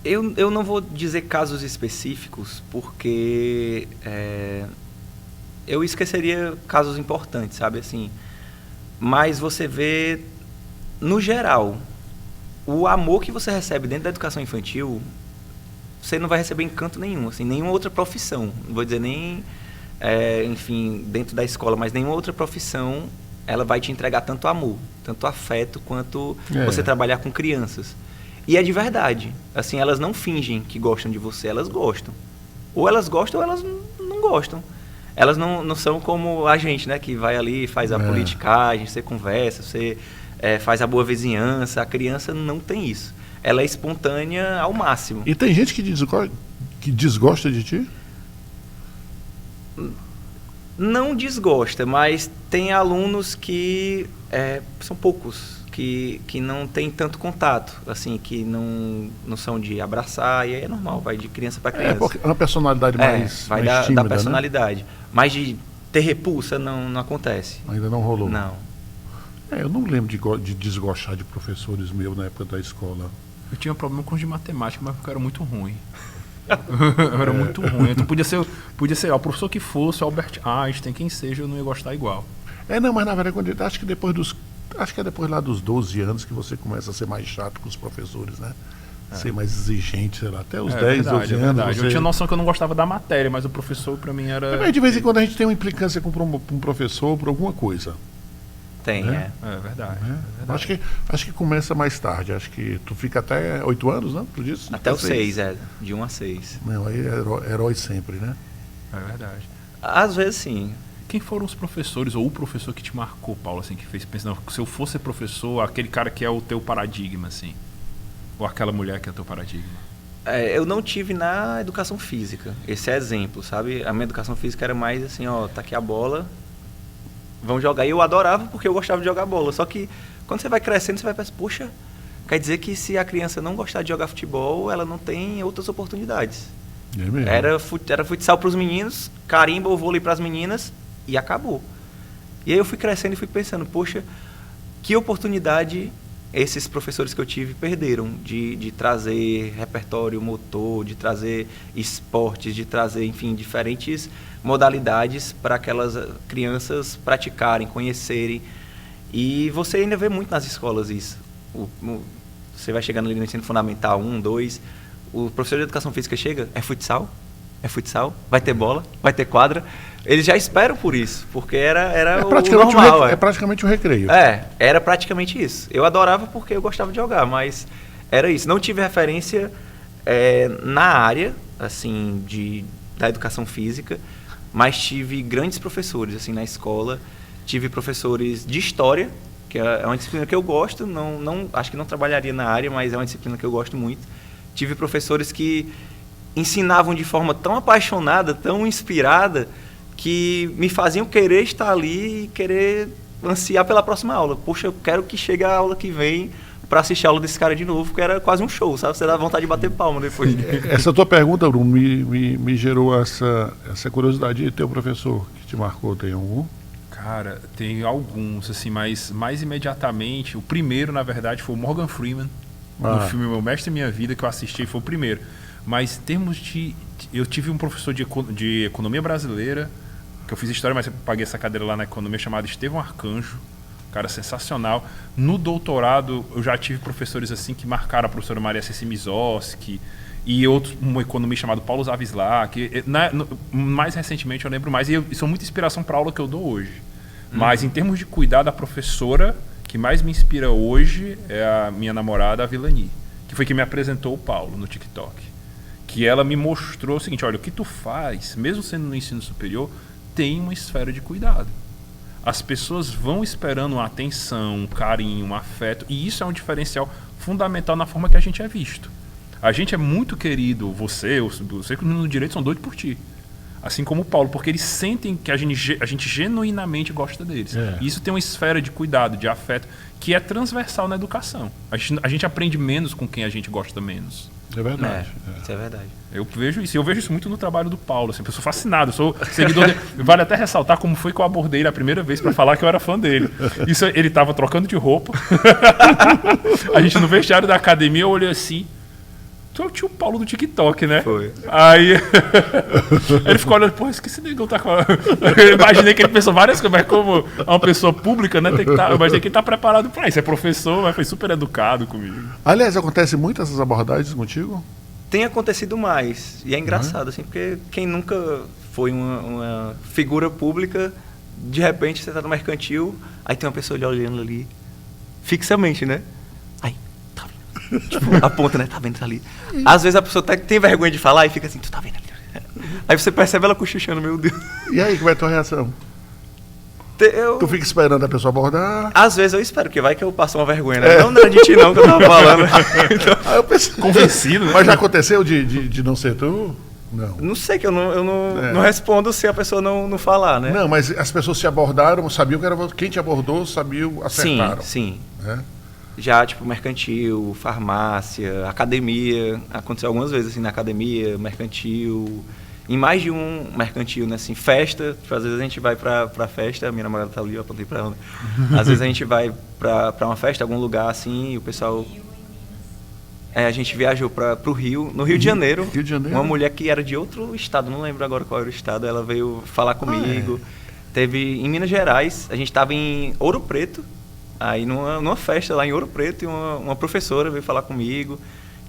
Eu não vou dizer casos específicos, porque eu esqueceria casos importantes, sabe, assim, mas você vê, no geral, o amor que você recebe dentro da educação infantil, você não vai receber em canto nenhum, assim, nenhuma outra profissão, não vou dizer nem, enfim, dentro da escola, mas nenhuma outra profissão, ela vai te entregar tanto amor, tanto afeto, quanto você trabalhar com crianças. E é de verdade, assim, elas não fingem que gostam de você, elas gostam. Ou elas gostam ou elas não gostam. Elas não são como a gente, né, que vai ali e faz a politicagem, você conversa, você faz a boa vizinhança. A criança não tem isso. Ela é espontânea ao máximo. E tem gente que desgosta de ti? Não desgosta, mas tem alunos que são poucos, que não tem tanto contato, assim, que não são de abraçar, e aí é normal, vai de criança para criança. Porque é uma personalidade mais vai mais tímida, da personalidade. Né? Mas de ter repulsa não acontece. Ainda não rolou? Não. Eu não lembro de desgostar de professores meus na época da escola. Eu tinha problema com os de matemática, mas porque eu era muito ruim. Eu era muito ruim. Então podia ser o professor que fosse, Albert Einstein, quem seja, eu não ia gostar igual. Não, mas na verdade, acho que depois dos... acho que é depois lá dos 12 anos que você começa a ser mais chato com os professores, né? Ser mais exigente, sei lá, até os 10, verdade, 12 anos. Verdade. Eu tinha noção que eu não gostava da matéria, mas o professor pra mim era... Também, de vez em quando a gente tem uma implicância com um professor por alguma coisa. Tem, né? É verdade. Né? É verdade. Acho que começa mais tarde. Acho que tu fica até 8 anos, né? Tu disse? Até os 6, de 1 a 6. Não, aí é herói sempre, né? É verdade. Às vezes sim. Quem foram os professores ou o professor que te marcou, Paulo, assim, que fez pensar, não, se eu fosse professor, aquele cara que é o teu paradigma, assim, ou aquela mulher que é o teu paradigma? Eu não tive na educação física, esse é exemplo, sabe? A minha educação física era mais assim, ó, tá aqui a bola, vamos jogar. E eu adorava porque eu gostava de jogar bola. Só que quando você vai crescendo, você vai pensar, poxa, quer dizer que se a criança não gostar de jogar futebol, ela não tem outras oportunidades. É mesmo. Era futsal para os meninos, carimba ou vôlei para as meninas e acabou. E aí eu fui crescendo e fui pensando, poxa, que oportunidade esses professores que eu tive perderam de trazer repertório motor, de trazer esportes, de trazer, enfim, diferentes modalidades para aquelas crianças praticarem, conhecerem. E você ainda vê muito nas escolas isso. Você vai chegando ali no ensino fundamental 1, 2, o professor de educação física chega, é futsal, vai ter bola, vai ter quadra. Eles já esperam por isso, porque era o normal. É praticamente o recreio. Era praticamente isso. Eu adorava porque eu gostava de jogar, mas era isso. Não tive referência na área, assim, da educação física, mas tive grandes professores, assim, na escola. Tive professores de história, que é uma disciplina que eu gosto, acho que não trabalharia na área, mas é uma disciplina que eu gosto muito. Tive professores que ensinavam de forma tão apaixonada, tão inspirada, que me faziam querer estar ali e querer ansiar pela próxima aula. Poxa, eu quero que chegue a aula que vem para assistir a aula desse cara de novo, porque era quase um show, sabe? Você dá vontade de bater palma depois. Essa tua pergunta, Bruno, me gerou essa curiosidade. E teu professor que te marcou, tem algum? Cara, tem alguns, assim, mas mais imediatamente, o primeiro, na verdade, foi o Morgan Freeman, no filme Meu Mestre e Minha Vida, que eu assisti, foi o primeiro. Mas em termos eu tive um professor de economia brasileira, que eu fiz história, mas eu paguei essa cadeira lá na economia, chamado Estevão Arcanjo, cara sensacional. No doutorado, eu já tive professores assim que marcaram, a professora Maria Ceci Mizoski e um economista chamado Paulo Zavislar, que mais recentemente eu lembro mais, e são muita inspiração para a aula que eu dou hoje. Mas em termos de cuidar, a professora que mais me inspira hoje é a minha namorada, a Vilani, que foi que me apresentou o Paulo no TikTok. Que ela me mostrou o seguinte, olha, o que tu faz, mesmo sendo no ensino superior, tem uma esfera de cuidado. As pessoas vão esperando uma atenção, um carinho, um afeto, e isso é um diferencial fundamental na forma que a gente é visto. A gente é muito querido, você que no direito são doidos por ti. Assim como o Paulo, porque eles sentem que a gente genuinamente gosta deles. E isso tem uma esfera de cuidado, de afeto, que é transversal na educação. A gente aprende menos com quem a gente gosta menos. É verdade. Isso é verdade. Eu vejo isso muito no trabalho do Paulo. Assim, eu sou fascinado, eu sou seguidor dele. Vale até ressaltar como foi que eu abordei ele a primeira vez para falar que eu era fã dele. Isso, ele estava trocando de roupa. A gente no vestiário da academia, eu olhei assim. Tu é o tio Paulo do TikTok, né? Foi. Aí ele ficou olhando, pô, esse negão tá com... Eu imaginei que ele pensou várias coisas, mas como é uma pessoa pública, né? Eu imaginei que ele tá preparado para isso. É professor, mas foi super educado comigo. Aliás, acontece muito essas abordagens contigo? Tem acontecido mais. E é engraçado, assim, porque quem nunca foi uma figura pública, de repente você tá no mercantil, aí tem uma pessoa olhando ali, fixamente, né? Aí, tá vendo? Tipo, aponta, né? Tá vendo, tá ali. Às vezes a pessoa tem vergonha de falar e fica assim, tu tá vendo ali? Aí você percebe ela cochichando, meu Deus. E aí, como é a tua reação? Tu fica esperando a pessoa abordar? Às vezes eu espero, porque vai que eu passo uma vergonha, né? Não era de ti não que eu tava falando. Então... Aí eu pensei, convencido, né? Mas já aconteceu de não ser tu? Não. Não sei, que eu não respondo se a pessoa não falar, né? Não, mas as pessoas te abordaram, sabiam que era quem te abordou, sabiam, acertaram. Sim. É? Já, tipo, mercantil, farmácia, academia. Aconteceu algumas vezes, assim, na academia, mercantil. Em mais de um mercantil, né? Assim, festa. Tipo, às vezes a gente vai pra festa, a minha namorada tá ali, eu apontei pra ela. Às vezes a gente vai pra uma festa, algum lugar, assim, e o pessoal... a gente viajou pro Rio, no Rio de Janeiro. Rio de Janeiro. Uma mulher que era de outro estado, não lembro agora qual era o estado, ela veio falar comigo. Teve em Minas Gerais, a gente estava em Ouro Preto, Aí numa festa lá em Ouro Preto, e uma professora veio falar comigo.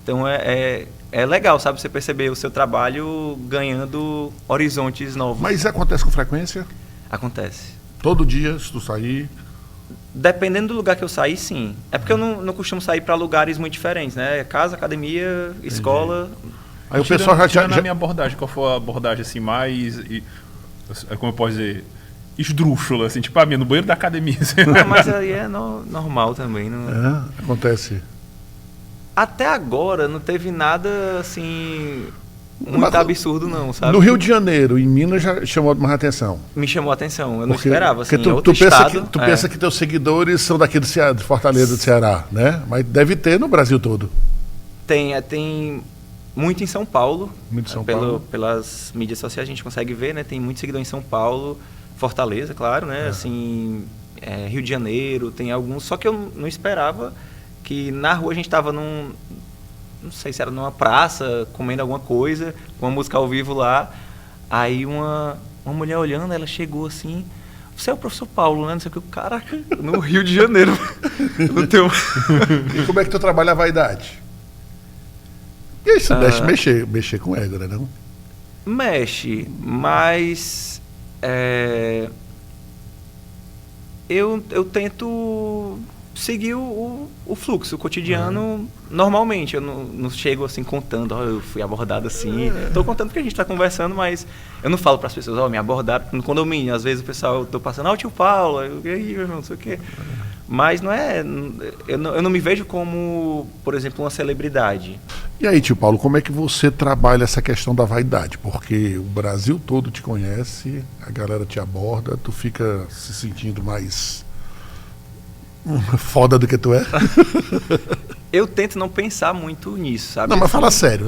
Então é legal, sabe? Você perceber o seu trabalho ganhando horizontes novos. Mas isso acontece com frequência? Acontece. Todo dia, se tu sair? Dependendo do lugar que eu sair, sim. É porque eu não costumo sair para lugares muito diferentes, né? Casa, academia, escola. Aí o pessoal tirando a minha abordagem, qual foi a abordagem assim mais, como eu posso dizer, esdrúxula, assim, tipo a minha, no banheiro da academia. Mas aí é normal também. Não... acontece. Até agora não teve nada assim muito absurdo não, sabe? No Rio de Janeiro, em Minas, já chamou mais atenção. Me chamou a atenção, eu não esperava. Assim, tu pensa que teus seguidores são daqui do Ceará, de Fortaleza do Ceará, né? Mas deve ter no Brasil todo. Tem muito em São Paulo. Muito em São Paulo. Pelas mídias sociais a gente consegue ver, né? Tem muito seguidor em São Paulo, Fortaleza, claro, né? Assim, Rio de Janeiro, tem alguns. Só que eu não esperava que na rua a gente estava não sei se era numa praça, comendo alguma coisa, com uma música ao vivo lá. Aí uma mulher olhando, ela chegou assim, você é o professor Paulo, né? Não sei o que, caraca, no Rio de Janeiro. No teu... E como é que tu trabalha a vaidade? E isso mexer com ego, né? Não? Mexe, mas eu tento seguir o fluxo, o cotidiano normalmente. Eu não chego assim contando, eu fui abordado assim. Estou contando porque a gente está conversando, mas eu não falo para as pessoas, me abordaram no condomínio. Às vezes o pessoal, eu estou passando, tio Paulo, e aí, meu irmão, não sei o quê. Mas não é. Eu não me vejo como, por exemplo, uma celebridade. E aí, tio Paulo, como é que você trabalha essa questão da vaidade? Porque o Brasil todo te conhece, a galera te aborda, tu fica se sentindo mais foda do que tu é? Eu tento não pensar muito nisso, sabe? Não, mas fala sério.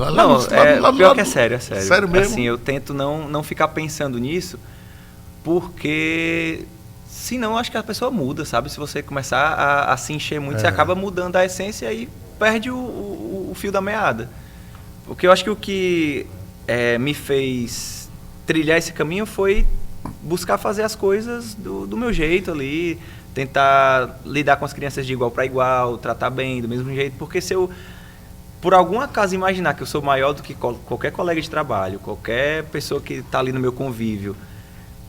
Pior que é sério, é sério. Sério mesmo? Assim, eu tento não ficar pensando nisso, porque senão acho que a pessoa muda, sabe? Se você começar a se encher muito, você acaba mudando a essência e perde o fio da meada. Porque eu acho que o que me fez trilhar esse caminho foi buscar fazer as coisas do meu jeito ali, tentar lidar com as crianças de igual para igual, tratar bem, do mesmo jeito, porque se eu, por algum acaso, imaginar que eu sou maior do que qualquer colega de trabalho, qualquer pessoa que está ali no meu convívio,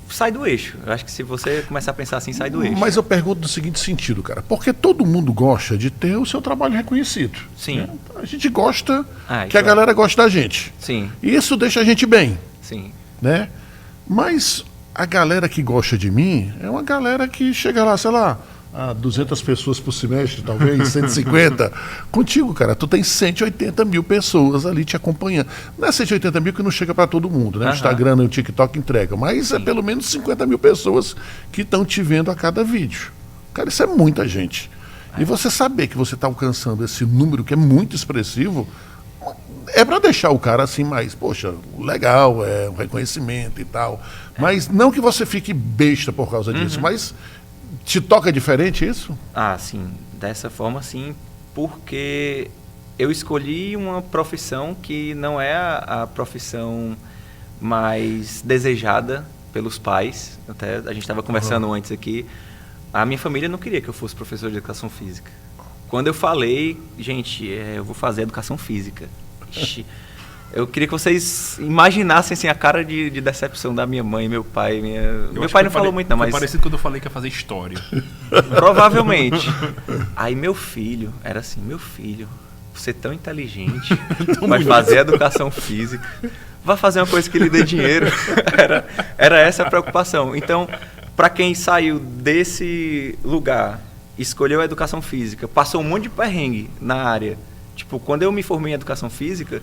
sai do eixo. Eu acho que se você começar a pensar assim, sai do eixo. Mas eu pergunto no seguinte sentido, cara, porque todo mundo gosta de ter o seu trabalho reconhecido. Sim. Né? A gente gosta que a galera goste da gente. Sim. E isso deixa a gente bem. Sim. Né? Mas a galera que gosta de mim é uma galera que chega lá, sei lá, a 200 pessoas por semestre, talvez, 150. Contigo, cara, tu tem 180 mil pessoas ali te acompanhando. Não é 180 mil que não chega para todo mundo, né? O Instagram e o TikTok entrega, mas é pelo menos 50 mil pessoas que estão te vendo a cada vídeo. Cara, isso é muita gente. E você saber que você está alcançando esse número que é muito expressivo, é para deixar o cara assim mais, poxa, legal, é um reconhecimento e tal. Mas não que você fique besta por causa disso, mas te toca diferente isso? Ah, sim. Dessa forma, sim. Porque eu escolhi uma profissão que não é a profissão mais desejada pelos pais. Até a gente estava conversando antes aqui. A minha família não queria que eu fosse professor de educação física. Quando eu falei, gente, eu vou fazer educação física. Ixi, eu queria que vocês imaginassem assim, a cara de decepção da minha mãe, meu pai. Meu pai não falou muito, não, mas. Parecido quando eu falei que ia fazer história. Provavelmente. Aí meu filho, era assim, meu filho, você é tão inteligente, vai fazer educação física, vai fazer uma coisa que lhe dê dinheiro. Era essa a preocupação. Então, para quem saiu desse lugar, escolheu a educação física, passou um monte de perrengue na área. Tipo, quando eu me formei em educação física,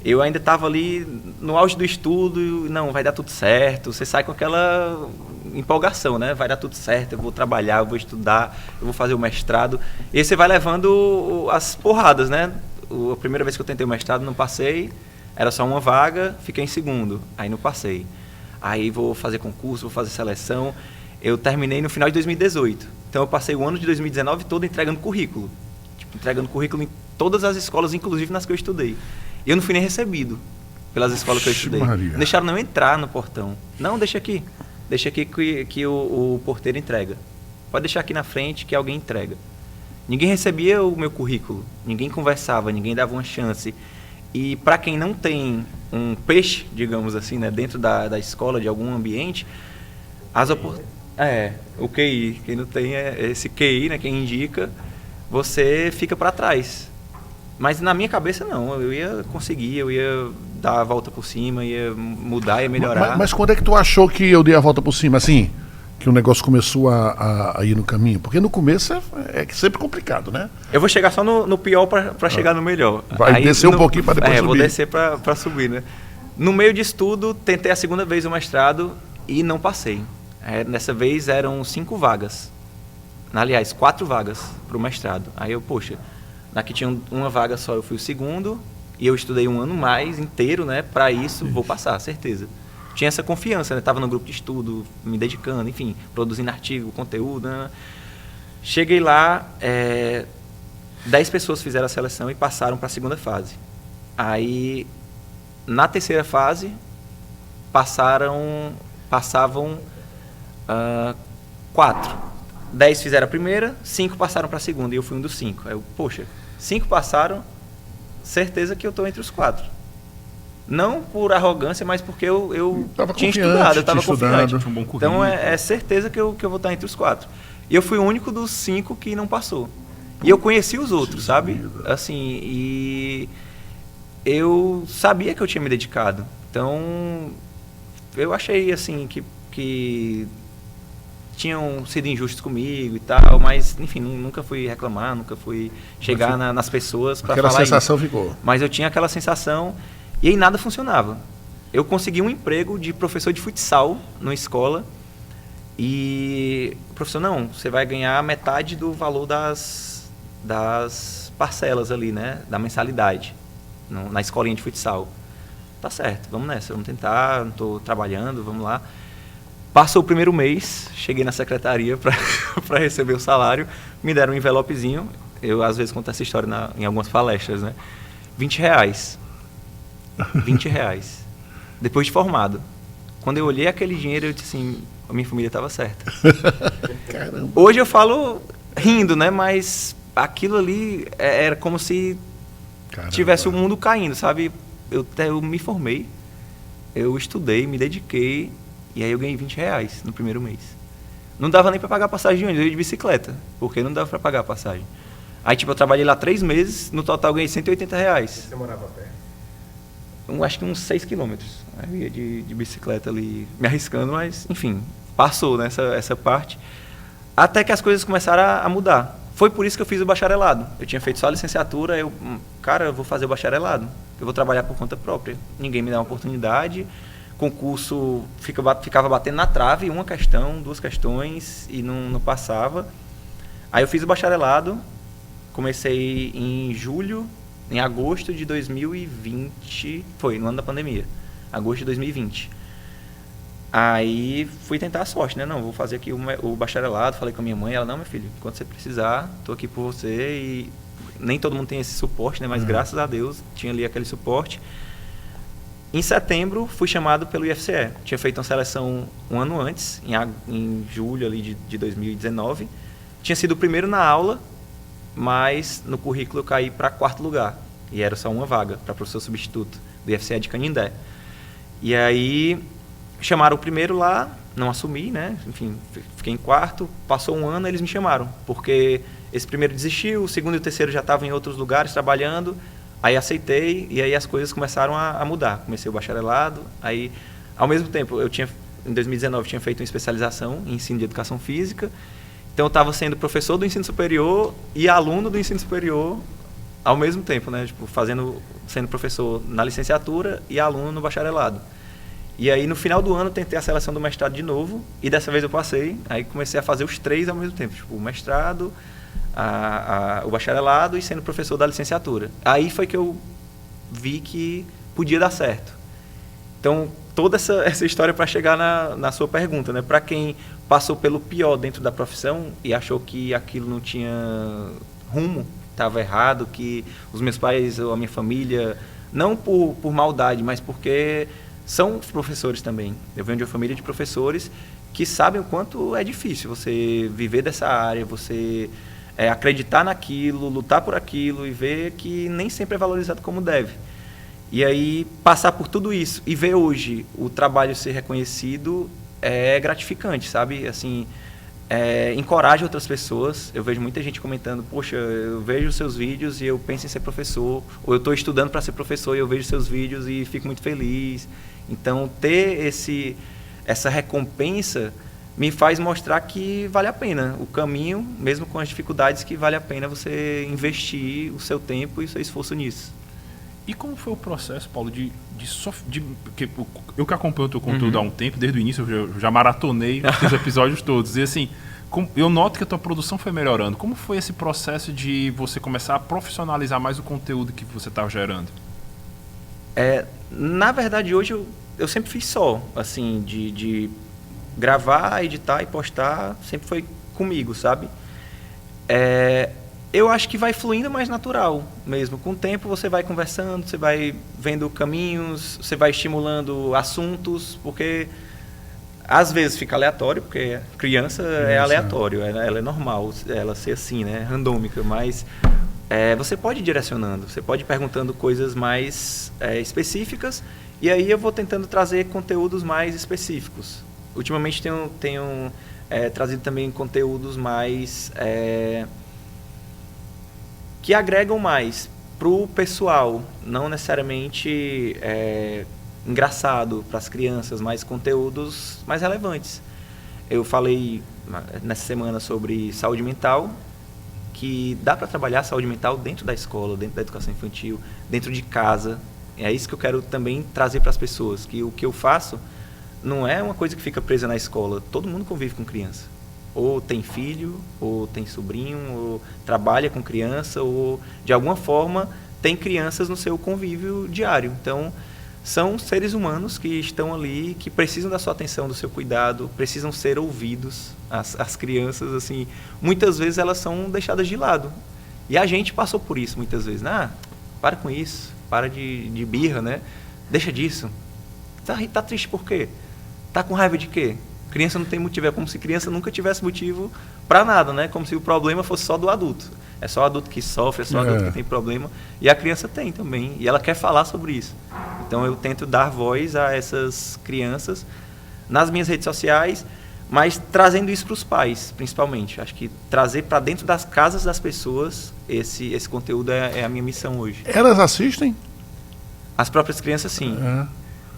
eu ainda estava ali no auge do estudo, não, vai dar tudo certo. Você sai com aquela empolgação, né? Vai dar tudo certo, eu vou trabalhar, eu vou estudar, eu vou fazer o mestrado. E aí você vai levando as porradas, né? A primeira vez que eu tentei o mestrado, não passei, era só uma vaga, fiquei em segundo, aí não passei. Aí vou fazer concurso, vou fazer seleção. Eu terminei no final de 2018. Então eu passei o ano de 2019 todo entregando currículo. Entregando currículo em todas as escolas, inclusive nas que eu estudei. E eu não fui nem recebido pelas escolas que eu estudei. Não deixaram não entrar no portão. Não, deixa aqui que o porteiro entrega. pode deixar aqui na frente que alguém entrega. Ninguém recebia o meu currículo, ninguém conversava, ninguém dava uma chance. E para quem não tem um peixe, digamos assim, né, dentro da escola, de algum ambiente, o QI, quem não tem esse QI, né, quem indica, você fica para trás. Mas na minha cabeça não, eu ia conseguir, eu ia dar a volta por cima, ia mudar, ia melhorar. Mas quando é que tu achou que eu dei a volta por cima, assim? Que o negócio começou a ir no caminho? Porque no começo é sempre complicado, né? Eu vou chegar só no pior para chegar no melhor. Vai aí, descer um pouquinho para depois subir. Vou descer para subir, né? No meio de estudo, tentei a segunda vez o mestrado e não passei. Dessa vez eram 5 vagas. Aliás, 4 vagas para o mestrado. Aí eu, poxa, aqui tinha uma vaga só, eu fui o segundo e eu estudei um ano mais inteiro, né? Para isso, vou passar, certeza. Tinha essa confiança, né? Tava no grupo de estudo, me dedicando, enfim, produzindo artigo, conteúdo, né? Cheguei lá, 10 pessoas fizeram a seleção e passaram para a segunda fase. Aí, na terceira fase, passavam 4. 10 fizeram a primeira, 5 passaram para a segunda e eu fui um dos 5. Aí eu, poxa, 5 passaram, certeza que eu estou entre os 4. Não por arrogância, mas porque eu tinha estudado, eu estava confiante. Um bom então é certeza que eu vou estar entre os 4. E eu fui o único dos 5 que não passou. E eu conheci os outros, sabe? Assim, e eu sabia que eu tinha me dedicado. Então, eu achei assim que tinham sido injustos comigo e tal, mas enfim, nunca fui reclamar, nunca fui chegar nas pessoas para falar isso. Aquela sensação ficou. Mas eu tinha aquela sensação. E aí nada funcionava. Eu consegui um emprego de professor de futsal numa escola e o professor, não, você vai ganhar metade do valor das parcelas ali, né, da mensalidade, na escolinha de futsal. Tá certo, vamos nessa, vamos tentar, não estou trabalhando, vamos lá. Passou o primeiro mês, cheguei na secretaria para receber o salário, me deram um envelopezinho, eu às vezes conto essa história em algumas palestras, né, R$20. R$20. Depois de formado. Quando eu olhei aquele dinheiro, eu disse assim, a minha família estava certa. Caramba. Hoje eu falo rindo, né? Mas aquilo ali era como se tivesse o mundo caindo, sabe? Eu me formei, eu estudei, me dediquei, e aí eu ganhei R$20 no primeiro mês. Não dava nem para pagar a passagem de ônibus, eu ia de bicicleta, porque não dava para pagar a passagem. Aí, tipo, eu trabalhei lá 3 meses, no total eu ganhei R$180. Você morava perto? Acho que uns 6 quilômetros. Eu ia de bicicleta ali, me arriscando, mas, enfim, passou nessa essa parte. Até que as coisas começaram a mudar. Foi por isso que eu fiz o bacharelado. Eu tinha feito só a licenciatura, eu vou fazer o bacharelado. Eu vou trabalhar por conta própria. Ninguém me dá uma oportunidade. Concurso ficava batendo na trave, uma questão, 2 questões, e não passava. Aí eu fiz o bacharelado, comecei em agosto de 2020, foi no ano da pandemia, agosto de 2020. Aí fui tentar a sorte, né? Não, vou fazer aqui o bacharelado, falei com a minha mãe, ela, não, meu filho, enquanto você precisar, estou aqui por você, e nem todo mundo tem esse suporte, né? Mas graças a Deus tinha ali aquele suporte. Em setembro, fui chamado pelo IFCE. Tinha feito uma seleção um ano antes, em julho ali de 2019. Tinha sido o primeiro na aula, mas no currículo eu caí para 4º lugar. E era só uma vaga para professor substituto do IFCE de Canindé. E aí chamaram o primeiro lá, não assumi, né? Enfim, fiquei em 4º. Passou um ano, eles me chamaram, porque esse primeiro desistiu, o segundo e o terceiro já estavam em outros lugares trabalhando. Aí aceitei e aí as coisas começaram a mudar. Comecei o bacharelado, aí ao mesmo tempo em 2019 tinha feito uma especialização em ensino de educação física. Então eu estava sendo professor do ensino superior e aluno do ensino superior ao mesmo tempo, né? Tipo, sendo professor na licenciatura e aluno no bacharelado. E aí no final do ano tentei a seleção do mestrado de novo e dessa vez eu passei. Aí comecei a fazer os 3 ao mesmo tempo, tipo, o mestrado, o bacharelado e sendo professor da licenciatura. Aí foi que eu vi que podia dar certo. Então, toda essa história para chegar na sua pergunta, né? Para quem passou pelo pior dentro da profissão e achou que aquilo não tinha rumo, estava errado, que os meus pais ou a minha família, não por maldade, mas porque são professores também. Eu venho de uma família de professores que sabem o quanto é difícil você viver dessa área, você acreditar naquilo, lutar por aquilo e ver que nem sempre é valorizado como deve. E aí, passar por tudo isso e ver hoje o trabalho ser reconhecido é gratificante, sabe? Assim, encoraja outras pessoas. Eu vejo muita gente comentando, poxa, eu vejo os seus vídeos e eu penso em ser professor, ou eu estou estudando para ser professor e eu vejo seus vídeos e fico muito feliz. Então, ter essa recompensa me faz mostrar que vale a pena o caminho, mesmo com as dificuldades, que vale a pena você investir o seu tempo e o seu esforço nisso. E como foi o processo, Paulo, porque eu que acompanho o teu conteúdo há um tempo, desde o início eu já maratonei os episódios todos, e assim, eu noto que a tua produção foi melhorando. Como foi esse processo de você começar a profissionalizar mais o conteúdo que você estava gerando? Na verdade, hoje eu sempre fiz só, assim, de gravar, editar e postar, sempre foi comigo, sabe? Eu acho que vai fluindo mais natural mesmo. Com o tempo você vai conversando, você vai vendo caminhos, você vai estimulando assuntos, porque às vezes fica aleatório, porque criança é aleatório, ela é normal, ela ser assim, né, randômica, mas você pode ir direcionando, você pode ir perguntando coisas mais específicas, e aí eu vou tentando trazer conteúdos mais específicos. Ultimamente tenho trazido também conteúdos mais que agregam mais pro pessoal, não necessariamente engraçado para as crianças, mas conteúdos mais relevantes. Eu falei nessa semana sobre saúde mental, que dá para trabalhar saúde mental dentro da escola, dentro da educação infantil, dentro de casa. É isso que eu quero também trazer para as pessoas, que o que eu faço não é uma coisa que fica presa na escola. Todo mundo convive com criança. Ou tem filho, ou tem sobrinho, ou trabalha com criança, ou de alguma forma tem crianças no seu convívio diário. Então, são seres humanos que estão ali, que precisam da sua atenção, do seu cuidado, precisam ser ouvidos. As crianças, assim, muitas vezes elas são deixadas de lado. E a gente passou por isso muitas vezes. Para com isso, para de birra, né? Deixa disso. Tá triste por quê? Tá com raiva de quê? Criança não tem motivo, é como se criança nunca tivesse motivo para nada, né? Como se o problema fosse só do adulto. É só o adulto que sofre, é só o adulto que tem problema. E a criança tem também, e ela quer falar sobre isso. Então eu tento dar voz a essas crianças nas minhas redes sociais, mas trazendo isso para os pais, principalmente. Acho que trazer para dentro das casas das pessoas esse conteúdo é a minha missão hoje. Elas assistem? As próprias crianças, sim.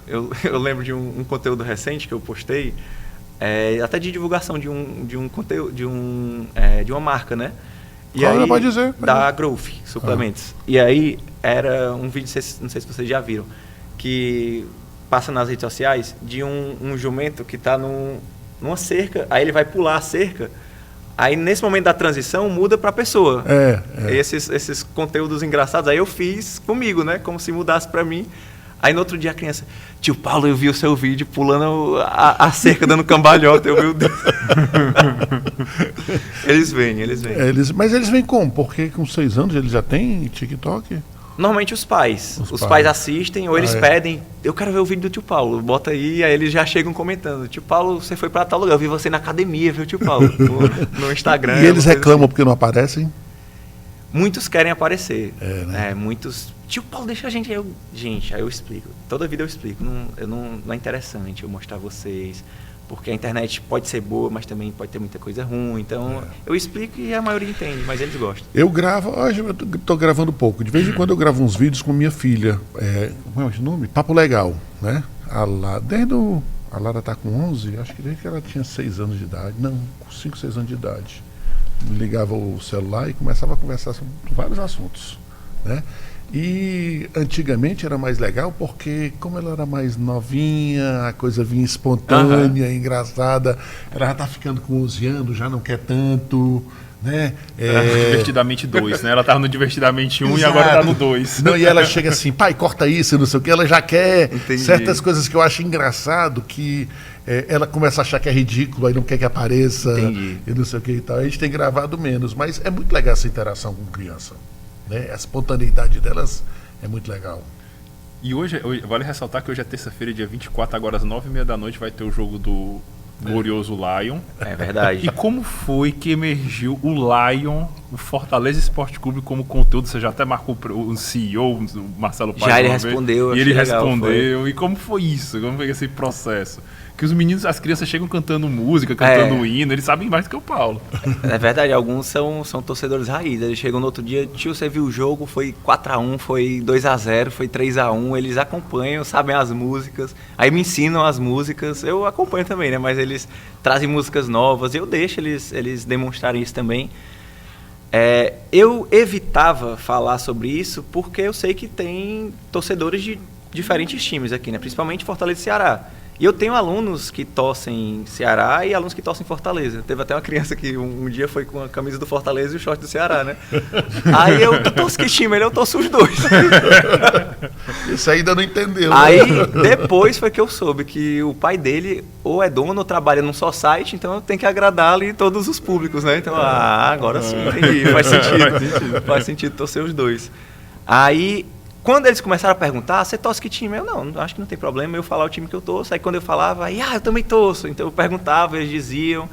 Eu lembro de um conteúdo recente que eu postei, até de divulgação de um conteúdo, de uma marca, né? E aí, pode dizer. Da Growth Suplementos. E aí era um vídeo, não sei se vocês já viram, que passa nas redes sociais de um jumento que está numa cerca, aí ele vai pular a cerca, aí nesse momento da transição muda para a pessoa. Esses conteúdos engraçados, aí eu fiz comigo, né? Como se mudasse para mim. Aí no outro dia a criança, tio Paulo, eu vi o seu vídeo pulando a cerca, dando cambalhota. Meu Deus. Eles vêm. Mas eles vêm como? Porque com 6 anos eles já têm TikTok? Normalmente os pais. Os pais assistem ou eles pedem, eu quero ver o vídeo do tio Paulo, bota aí eles já chegam comentando, tio Paulo, você foi para tal lugar, eu vi você na academia, viu, tio Paulo, no Instagram. E eles reclamam porque não aparecem? Muitos querem aparecer. Né? Muitos, tio Paulo, deixa a gente. Aí eu explico. Toda vida eu explico. Não é interessante eu mostrar vocês. Porque a internet pode ser boa, mas também pode ter muita coisa ruim. Então, eu explico e a maioria entende, mas eles gostam. Eu gravo, hoje eu estou gravando pouco. De vez em quando eu gravo uns vídeos com minha filha. Como é o nome? Papo Legal, né? A Lara está com 11, acho que desde que ela tinha 6 anos de idade. Não, com 5, 6 anos de idade. Ligava o celular e começava a conversar sobre vários assuntos, né? E antigamente era mais legal porque, como ela era mais novinha, a coisa vinha espontânea, engraçada. Ela já está ficando com 11 anos, já não quer tanto, né? Divertidamente 2, né? Ela estava no Divertidamente 1 e agora está no 2. Não, e ela chega assim, pai, corta isso, não sei o que. Ela já quer certas coisas que eu acho engraçado, que ela começa a achar que é ridículo, aí não quer que apareça, e não sei o que e tal. A gente tem gravado menos, mas é muito legal essa interação com criança, né? A espontaneidade delas é muito legal. E hoje, vale ressaltar que hoje é terça-feira, dia 24, agora às 9h30 da noite vai ter o jogo do glorioso Lion. É verdade. E como foi que emergiu o Lion, o Fortaleza Esporte Clube, como conteúdo? Você já até marcou o CEO, o Marcelo Paes. Já ele respondeu. E ele legal, respondeu. E como foi isso? Como foi esse processo? Que os meninos, as crianças chegam cantando música, cantando hino, eles sabem mais do que o Paulo. É verdade, alguns são torcedores raiz. Eles chegam no outro dia, tio, você viu o jogo, foi 4x1, foi 2x0, foi 3x1. Eles acompanham, sabem as músicas, aí me ensinam as músicas. Eu acompanho também, né? Mas eles trazem músicas novas, eu deixo eles demonstrarem isso também. Eu evitava falar sobre isso porque eu sei que tem torcedores de diferentes times aqui, né? Principalmente Fortaleza e Ceará. E eu tenho alunos que torcem Ceará e alunos que torcem Fortaleza. Teve até uma criança que um dia foi com a camisa do Fortaleza e o short do Ceará, né? Aí tu torce que time? Eu torço os dois. Isso ainda não entendeu. Aí depois foi que eu soube que o pai dele ou é dono ou trabalha num só site, então eu tenho que agradar ali todos os públicos, né? Então, agora sim, entendi. Faz sentido. Faz sentido torcer os dois. Aí... Quando eles começaram a perguntar, você torce que time? Eu não, acho que não tem problema eu falar o time que eu torço. Aí quando eu falava, eu também torço. Então eu perguntava, eles diziam.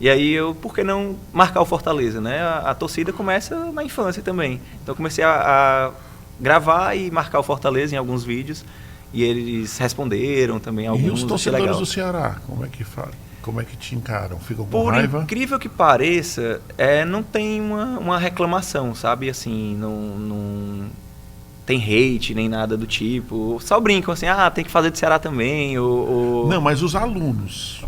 E aí por que não marcar o Fortaleza, né? A torcida começa na infância também. Então eu comecei a gravar e marcar o Fortaleza em alguns vídeos. E eles responderam também alguns. E os torcedores do Ceará, como é que fazem? Como é que te encaram? Ficam com raiva? Por incrível que pareça, não tem uma reclamação, sabe? Assim, não tem hate, nem nada do tipo. Só brincam assim, tem que fazer de Ceará também. Não, mas os alunos,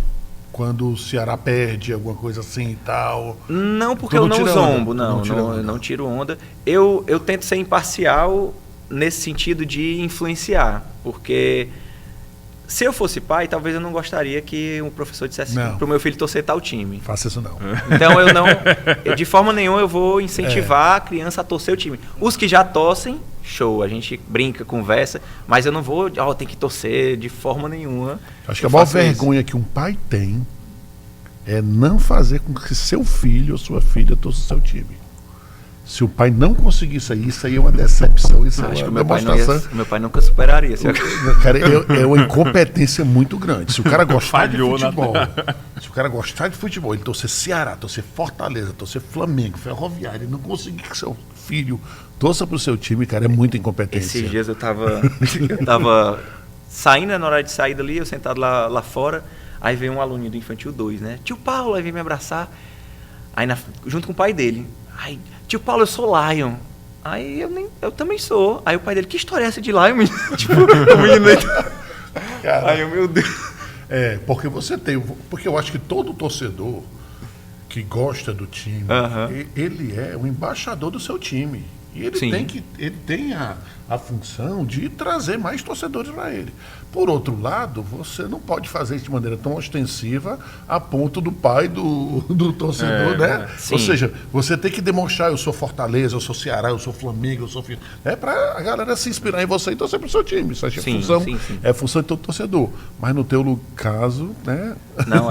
quando o Ceará perde, alguma coisa assim e tal... Não, porque eu não zombo, não tiro onda. Eu tento ser imparcial nesse sentido de influenciar, porque... Se eu fosse pai, talvez eu não gostaria que um professor dissesse pro meu filho torcer tal time. Faça isso não. Então de forma nenhuma eu vou incentivar a criança a torcer o time. Os que já torcem, show, a gente brinca, conversa, mas eu não vou, tem que torcer de forma nenhuma. Acho que a maior vergonha que um pai tem é não fazer com que seu filho ou sua filha torça o seu time. Se o pai não conseguir isso aí é uma decepção, isso acho é que uma demonstração. Meu pai nunca superaria. Cara, é uma incompetência muito grande. Se o cara gostar de futebol, ele torcer Ceará, torcer Fortaleza, torcer Flamengo, Ferroviário, ele não conseguir que seu filho torça pro seu time, cara, é muita incompetência. Esses dias eu tava saindo, na hora de sair dali, eu sentado lá fora, aí veio um aluno do Infantil 2, né? Tio Paulo, aí veio me abraçar, aí junto com o pai dele. Aí, tio Paulo, eu sou Lion. Aí eu também sou. Aí o pai dele, que história é essa de Lion, menino? Tipo, o menino aí. Aí meu Deus. Porque eu acho que todo torcedor que gosta do time, ele é o embaixador do seu time. E ele tem a função de trazer mais torcedores para ele. Por outro lado, você não pode fazer isso de maneira tão ostensiva a ponto do pai do torcedor, né? Sim. Ou seja, você tem que demonstrar, eu sou Fortaleza, eu sou Ceará, eu sou Flamengo, eu sou... para a galera se inspirar em você e torcer pro seu time. Isso é função de todo torcedor. Mas no teu caso, né? Não,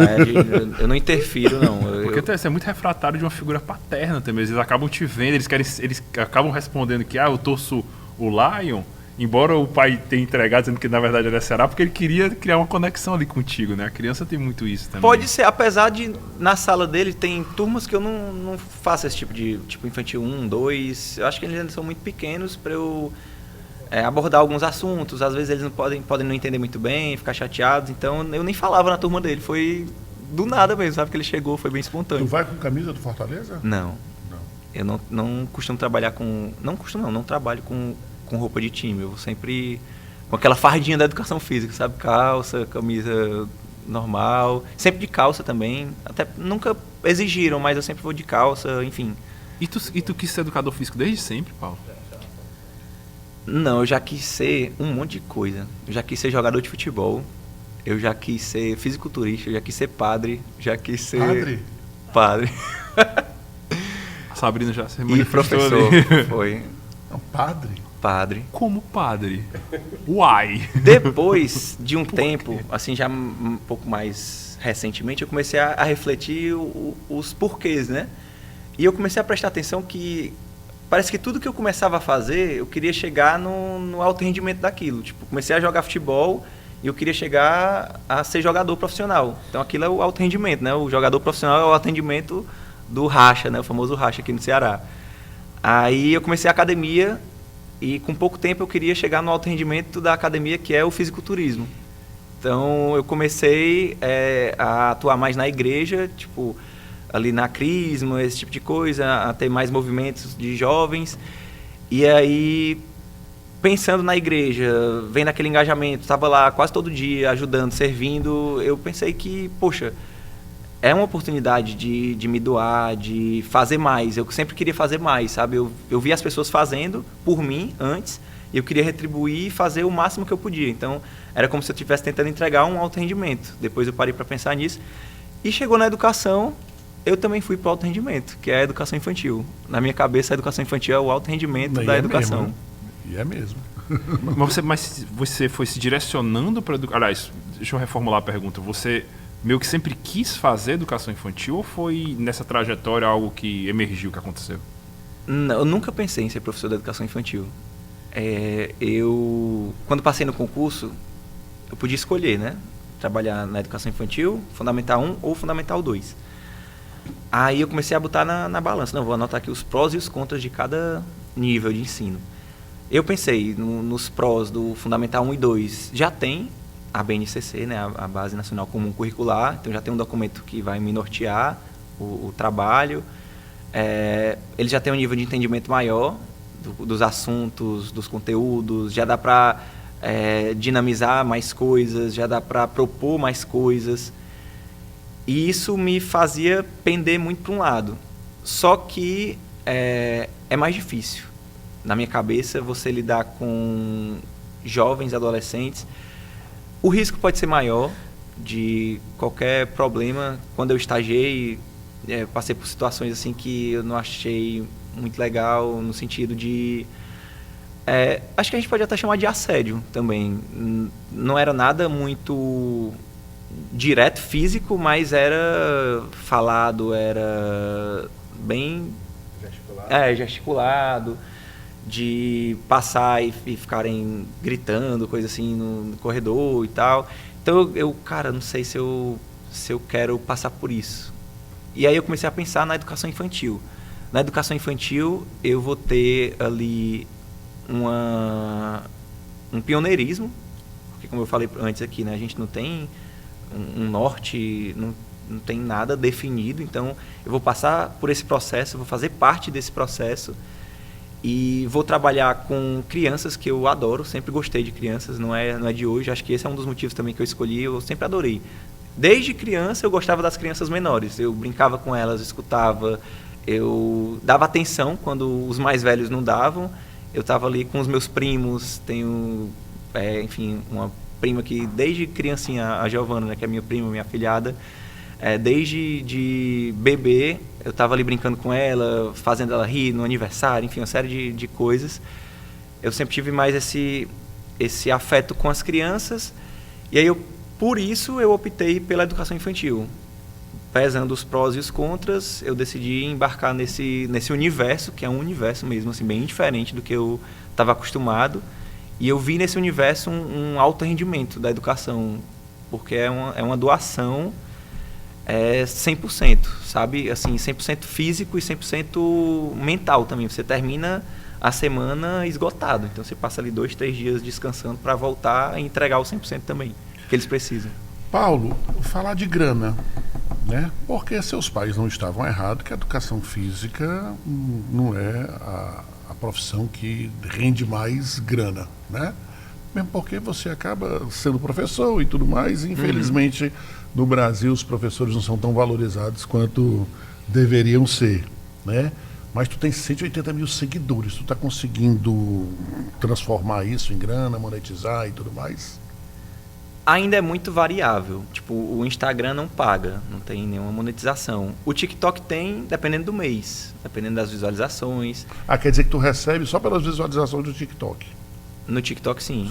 eu não interfiro, não. Porque você é muito refratário de uma figura paterna também. Eles acabam te vendo, eles acabam respondendo que eu torço o Lion, embora o pai tenha entregado dizendo que na verdade era Ceará, porque ele queria criar uma conexão ali contigo, né? A criança tem muito isso também. Pode ser, apesar de na sala dele tem turmas que eu não faço esse tipo de infantil 1, 2, eu acho que eles ainda são muito pequenos para eu abordar alguns assuntos, às vezes eles não podem não entender muito bem, ficar chateados, então eu nem falava na turma dele, foi do nada mesmo, sabe, que ele chegou, foi bem espontâneo. Tu vai com camisa do Fortaleza? Não. Eu não costumo trabalhar com... Não trabalho com roupa de time. Eu vou sempre com aquela fardinha da educação física, sabe? Calça, camisa normal. Sempre de calça também. Até nunca exigiram, mas eu sempre vou de calça, enfim. E tu quis ser educador físico desde sempre, Paulo? Não, eu já quis ser um monte de coisa. Eu já quis ser jogador de futebol. Eu já quis ser fisiculturista. Eu já quis ser padre. Já quis ser... Padre? Sabrina já se E manifestou professor, ali. foi. Não, padre? Padre. Como padre? Uai! Depois de um tempo, assim, já um pouco mais recentemente, eu comecei a refletir os porquês, né? E eu comecei a prestar atenção que parece que tudo que eu começava a fazer, eu queria chegar no alto rendimento daquilo. Tipo, comecei a jogar futebol e eu queria chegar a ser jogador profissional. Então aquilo é o alto rendimento, né? O jogador profissional é o alto rendimento do racha, né? O famoso racha aqui no Ceará. Aí eu comecei a academia e com pouco tempo eu queria chegar no alto rendimento da academia, que é o fisiculturismo. Então eu comecei a atuar mais na igreja, tipo ali na Crisma, esse tipo de coisa, a ter mais movimentos de jovens. E aí, pensando na igreja, vendo aquele engajamento, estava lá quase todo dia, ajudando, servindo, eu pensei que, poxa, é uma oportunidade de me doar, de fazer mais. Eu sempre queria fazer mais, sabe? Eu via as pessoas fazendo por mim antes, e eu queria retribuir e fazer o máximo que eu podia. Então, era como se eu estivesse tentando entregar um alto rendimento. Depois eu parei para pensar nisso. E chegou na educação, eu também fui para o alto rendimento, que é a educação infantil. Na minha cabeça, a educação infantil é o alto rendimento da educação. Mesmo, né? E é mesmo. Mas você foi se direcionando para educação? Aliás, deixa eu reformular a pergunta. Você meio que sempre quis fazer educação infantil ou foi nessa trajetória algo que emergiu, que aconteceu? Não, eu nunca pensei em ser professor de educação infantil. Quando passei no concurso, eu podia escolher, né? Trabalhar na educação infantil, Fundamental 1 ou Fundamental 2. Aí eu comecei a botar na balança. Não, vou anotar aqui os prós e os contras de cada nível de ensino. Eu pensei nos prós do Fundamental 1 e 2. Já tem a BNCC, né, a Base Nacional Comum Curricular, então já tem um documento que vai me nortear o trabalho. Ele já tem um nível de entendimento maior dos assuntos, dos conteúdos, já dá para dinamizar mais coisas, já dá para propor mais coisas. E isso me fazia pender muito para um lado. Só que é mais difícil. Na minha cabeça, você lidar com jovens, adolescentes, o risco pode ser maior de qualquer problema. Quando eu estagiei, passei por situações assim que eu não achei muito legal, no sentido de... acho que a gente pode até chamar de assédio também. Não era nada muito direto, físico, mas era falado, era bem... gesticulado, de passar e ficarem gritando, coisa assim, no corredor e tal. Então eu cara, não sei se eu quero passar por isso. E aí eu comecei a pensar na educação infantil. Na educação infantil eu vou ter ali um pioneirismo, porque como eu falei antes aqui, né, a gente não tem um norte, não tem nada definido, então eu vou passar por esse processo, vou fazer parte desse processo e vou trabalhar com crianças que eu adoro, sempre gostei de crianças, não é de hoje, acho que esse é um dos motivos também que eu escolhi, eu sempre adorei. Desde criança eu gostava das crianças menores, eu brincava com elas, escutava, eu dava atenção quando os mais velhos não davam, eu estava ali com os meus primos, tenho, enfim, uma prima que desde criancinha, a Giovana, né, que é minha prima, minha afilhada, desde de bebê, eu estava ali brincando com ela, fazendo ela rir no aniversário, enfim, uma série de coisas. Eu sempre tive mais esse afeto com as crianças, e aí por isso eu optei pela educação infantil. Pesando os prós e os contras, eu decidi embarcar nesse universo, que é um universo mesmo, assim, bem diferente do que eu estava acostumado, e eu vi nesse universo um alto rendimento da educação, porque é uma doação 100%, sabe? Assim, 100% físico e 100% mental também. Você termina a semana esgotado. Então, você passa ali 2, 3 dias descansando para voltar e entregar o 100% também, que eles precisam. Paulo, falar de grana, né? Porque seus pais não estavam errados, que a educação física não é a profissão que rende mais grana, né? Mesmo porque você acaba sendo professor e tudo mais, e infelizmente no Brasil os professores não são tão valorizados quanto deveriam ser, né? Mas tu tem 180 mil seguidores, tu está conseguindo transformar isso em grana, monetizar e tudo mais? Ainda é muito variável. Tipo, o Instagram não paga, não tem nenhuma monetização. O TikTok tem, dependendo do mês, dependendo das visualizações. Quer dizer que tu recebe só pelas visualizações do TikTok? No TikTok, sim.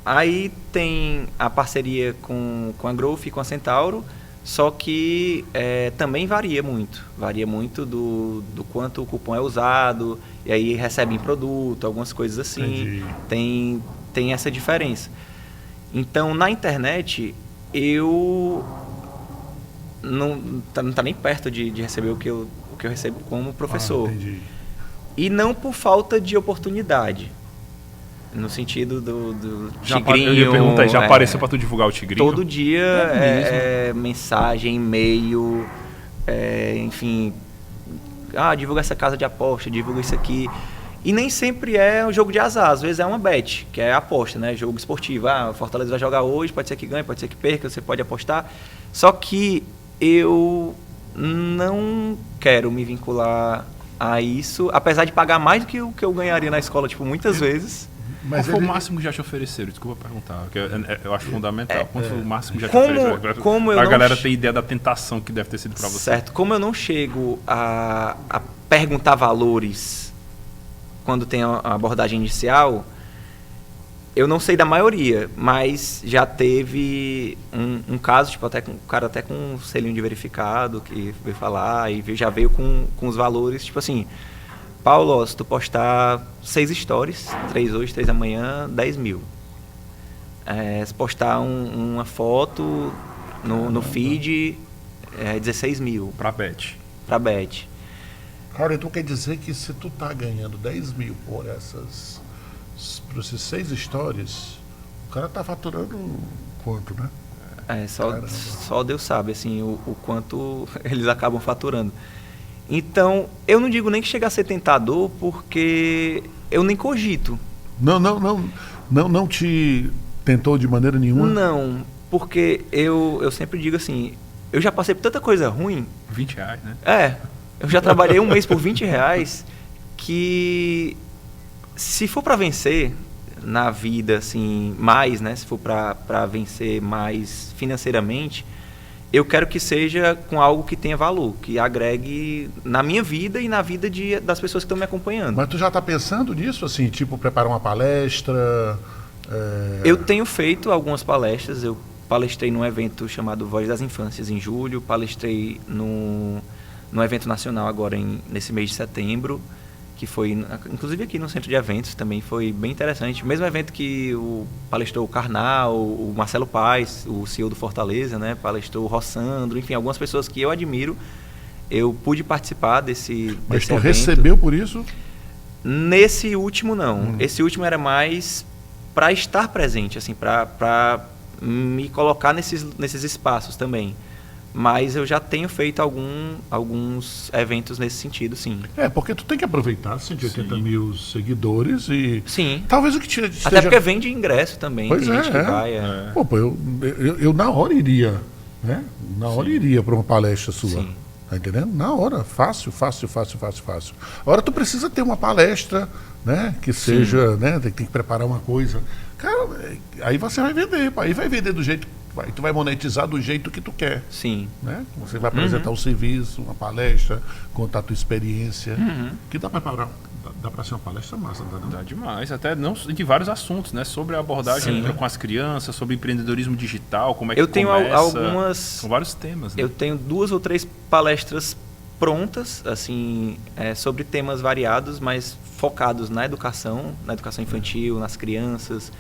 Aí tem a parceria com a Growth e com a Centauro, só que também varia muito. Varia muito do quanto o cupom é usado, e aí recebe em produto, algumas coisas assim. Tem essa diferença. Então, na internet, eu não tá nem perto de receber o que eu recebo como professor. Entendi. E não por falta de oportunidade. No sentido do tigrinho. Eu ia perguntar, já apareceu para tu divulgar o tigrinho? Todo dia mensagem, e-mail, enfim. Divulga essa casa de aposta, divulga isso aqui. E nem sempre é um jogo de azar, às vezes é uma bet, que é a aposta, né? Jogo esportivo. O Fortaleza vai jogar hoje, pode ser que ganhe, pode ser que perca, você pode apostar. Só que eu não quero me vincular a isso, apesar de pagar mais do que o que eu ganharia na escola, muitas vezes. Mas qual foi o máximo que já te ofereceram? Desculpa perguntar, porque eu acho fundamental. Qual foi o máximo que já te ofereceram? Para a galera ter ideia da tentação que deve ter sido para você. Certo. Como eu não chego a perguntar valores quando tem a abordagem inicial, eu não sei da maioria, mas já teve um caso, um cara até com um selinho de verificado que veio falar e já veio com os valores, Paulo, se tu postar 6 stories, 3 hoje, 3 amanhã, 10 mil. Se postar uma foto no feed, 16 mil. Pra bet. Cara, então quer dizer que se tu tá ganhando 10 mil por esses 6 stories, o cara tá faturando quanto, né? Só Deus sabe, assim, o quanto eles acabam faturando. Então, eu não digo nem que chega a ser tentador, porque eu nem cogito. Não te tentou de maneira nenhuma? Não, porque eu sempre digo assim, eu já passei por tanta coisa ruim. R$20, né? Eu já trabalhei um mês por R$20, que se for para vencer na vida, assim, mais, né? Se for para vencer mais financeiramente, eu quero que seja com algo que tenha valor, que agregue na minha vida e na vida das pessoas que estão me acompanhando. Mas tu já está pensando nisso, assim, preparar uma palestra? Eu tenho feito algumas palestras, eu palestrei num evento chamado Voz das Infâncias em julho, palestrei num evento nacional agora nesse mês de setembro, que foi, inclusive aqui no centro de eventos, também foi bem interessante. Mesmo evento que palestrou o Karnal, o Marcelo Paes, o CEO do Fortaleza, né? Palestrou o Rossandro, enfim, algumas pessoas que eu admiro. Eu pude participar desse Mas tu evento. recebeu por isso? Nesse último, não. Esse último era mais para estar presente, assim, para me colocar nesses espaços também. Mas eu já tenho feito alguns eventos nesse sentido, sim. Porque tu tem que aproveitar 180 mil seguidores e... Sim. Talvez o que te esteja... Até porque vende ingresso também. Pois tem gente que vai. Pô, eu na hora iria, né? Na hora iria para uma palestra sua. Sim. Tá entendendo? Na hora. Fácil. Agora tu precisa ter uma palestra, né? Que seja, né? Tem que preparar uma coisa. Cara, aí você vai vender. Aí vai vender do jeito... tu vai monetizar do jeito que tu quer. Sim. Né? Você vai apresentar um serviço, uma palestra, contar a tua experiência. Que dá para ser uma palestra massa, não dá, não? Dá demais, até não de vários assuntos, né? Sobre a abordagem com as crianças, sobre empreendedorismo digital, como é que eu tenho começa. Algumas... São vários temas, né? Eu tenho 2 ou 3 palestras prontas, assim, sobre temas variados, mas focados na educação infantil, nas crianças,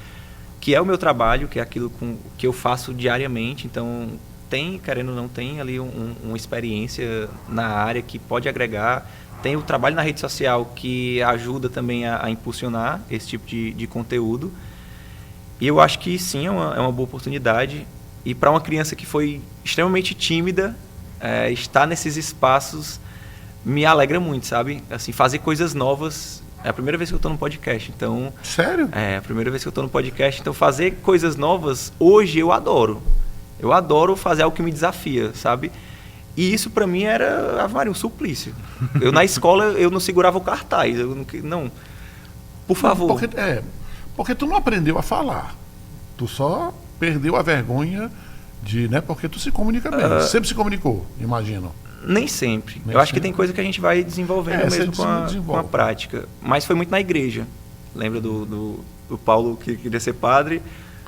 que é o meu trabalho, que é aquilo que eu faço diariamente. Então, querendo ou não, tem ali uma experiência na área que pode agregar. Tem o trabalho na rede social, que ajuda também a impulsionar esse tipo de conteúdo. E eu acho que sim, é uma boa oportunidade. E para uma criança que foi extremamente tímida, estar nesses espaços me alegra muito, sabe? Assim, fazer coisas novas. É a primeira vez que eu estou no podcast, então... Sério? É a primeira vez que eu estou no podcast, então fazer coisas novas, hoje eu adoro. Eu adoro fazer algo que me desafia, sabe? E isso para mim era um suplício. Eu na escola, eu não segurava o cartaz, não, por favor. Porque tu não aprendeu a falar, tu só perdeu a vergonha né? Porque tu se comunica bem, sempre se comunicou, imagino. Nem sempre. Eu acho que tem coisa que a gente vai desenvolvendo mesmo com a prática. Mas foi muito na igreja. Lembra do Paulo que queria ser padre?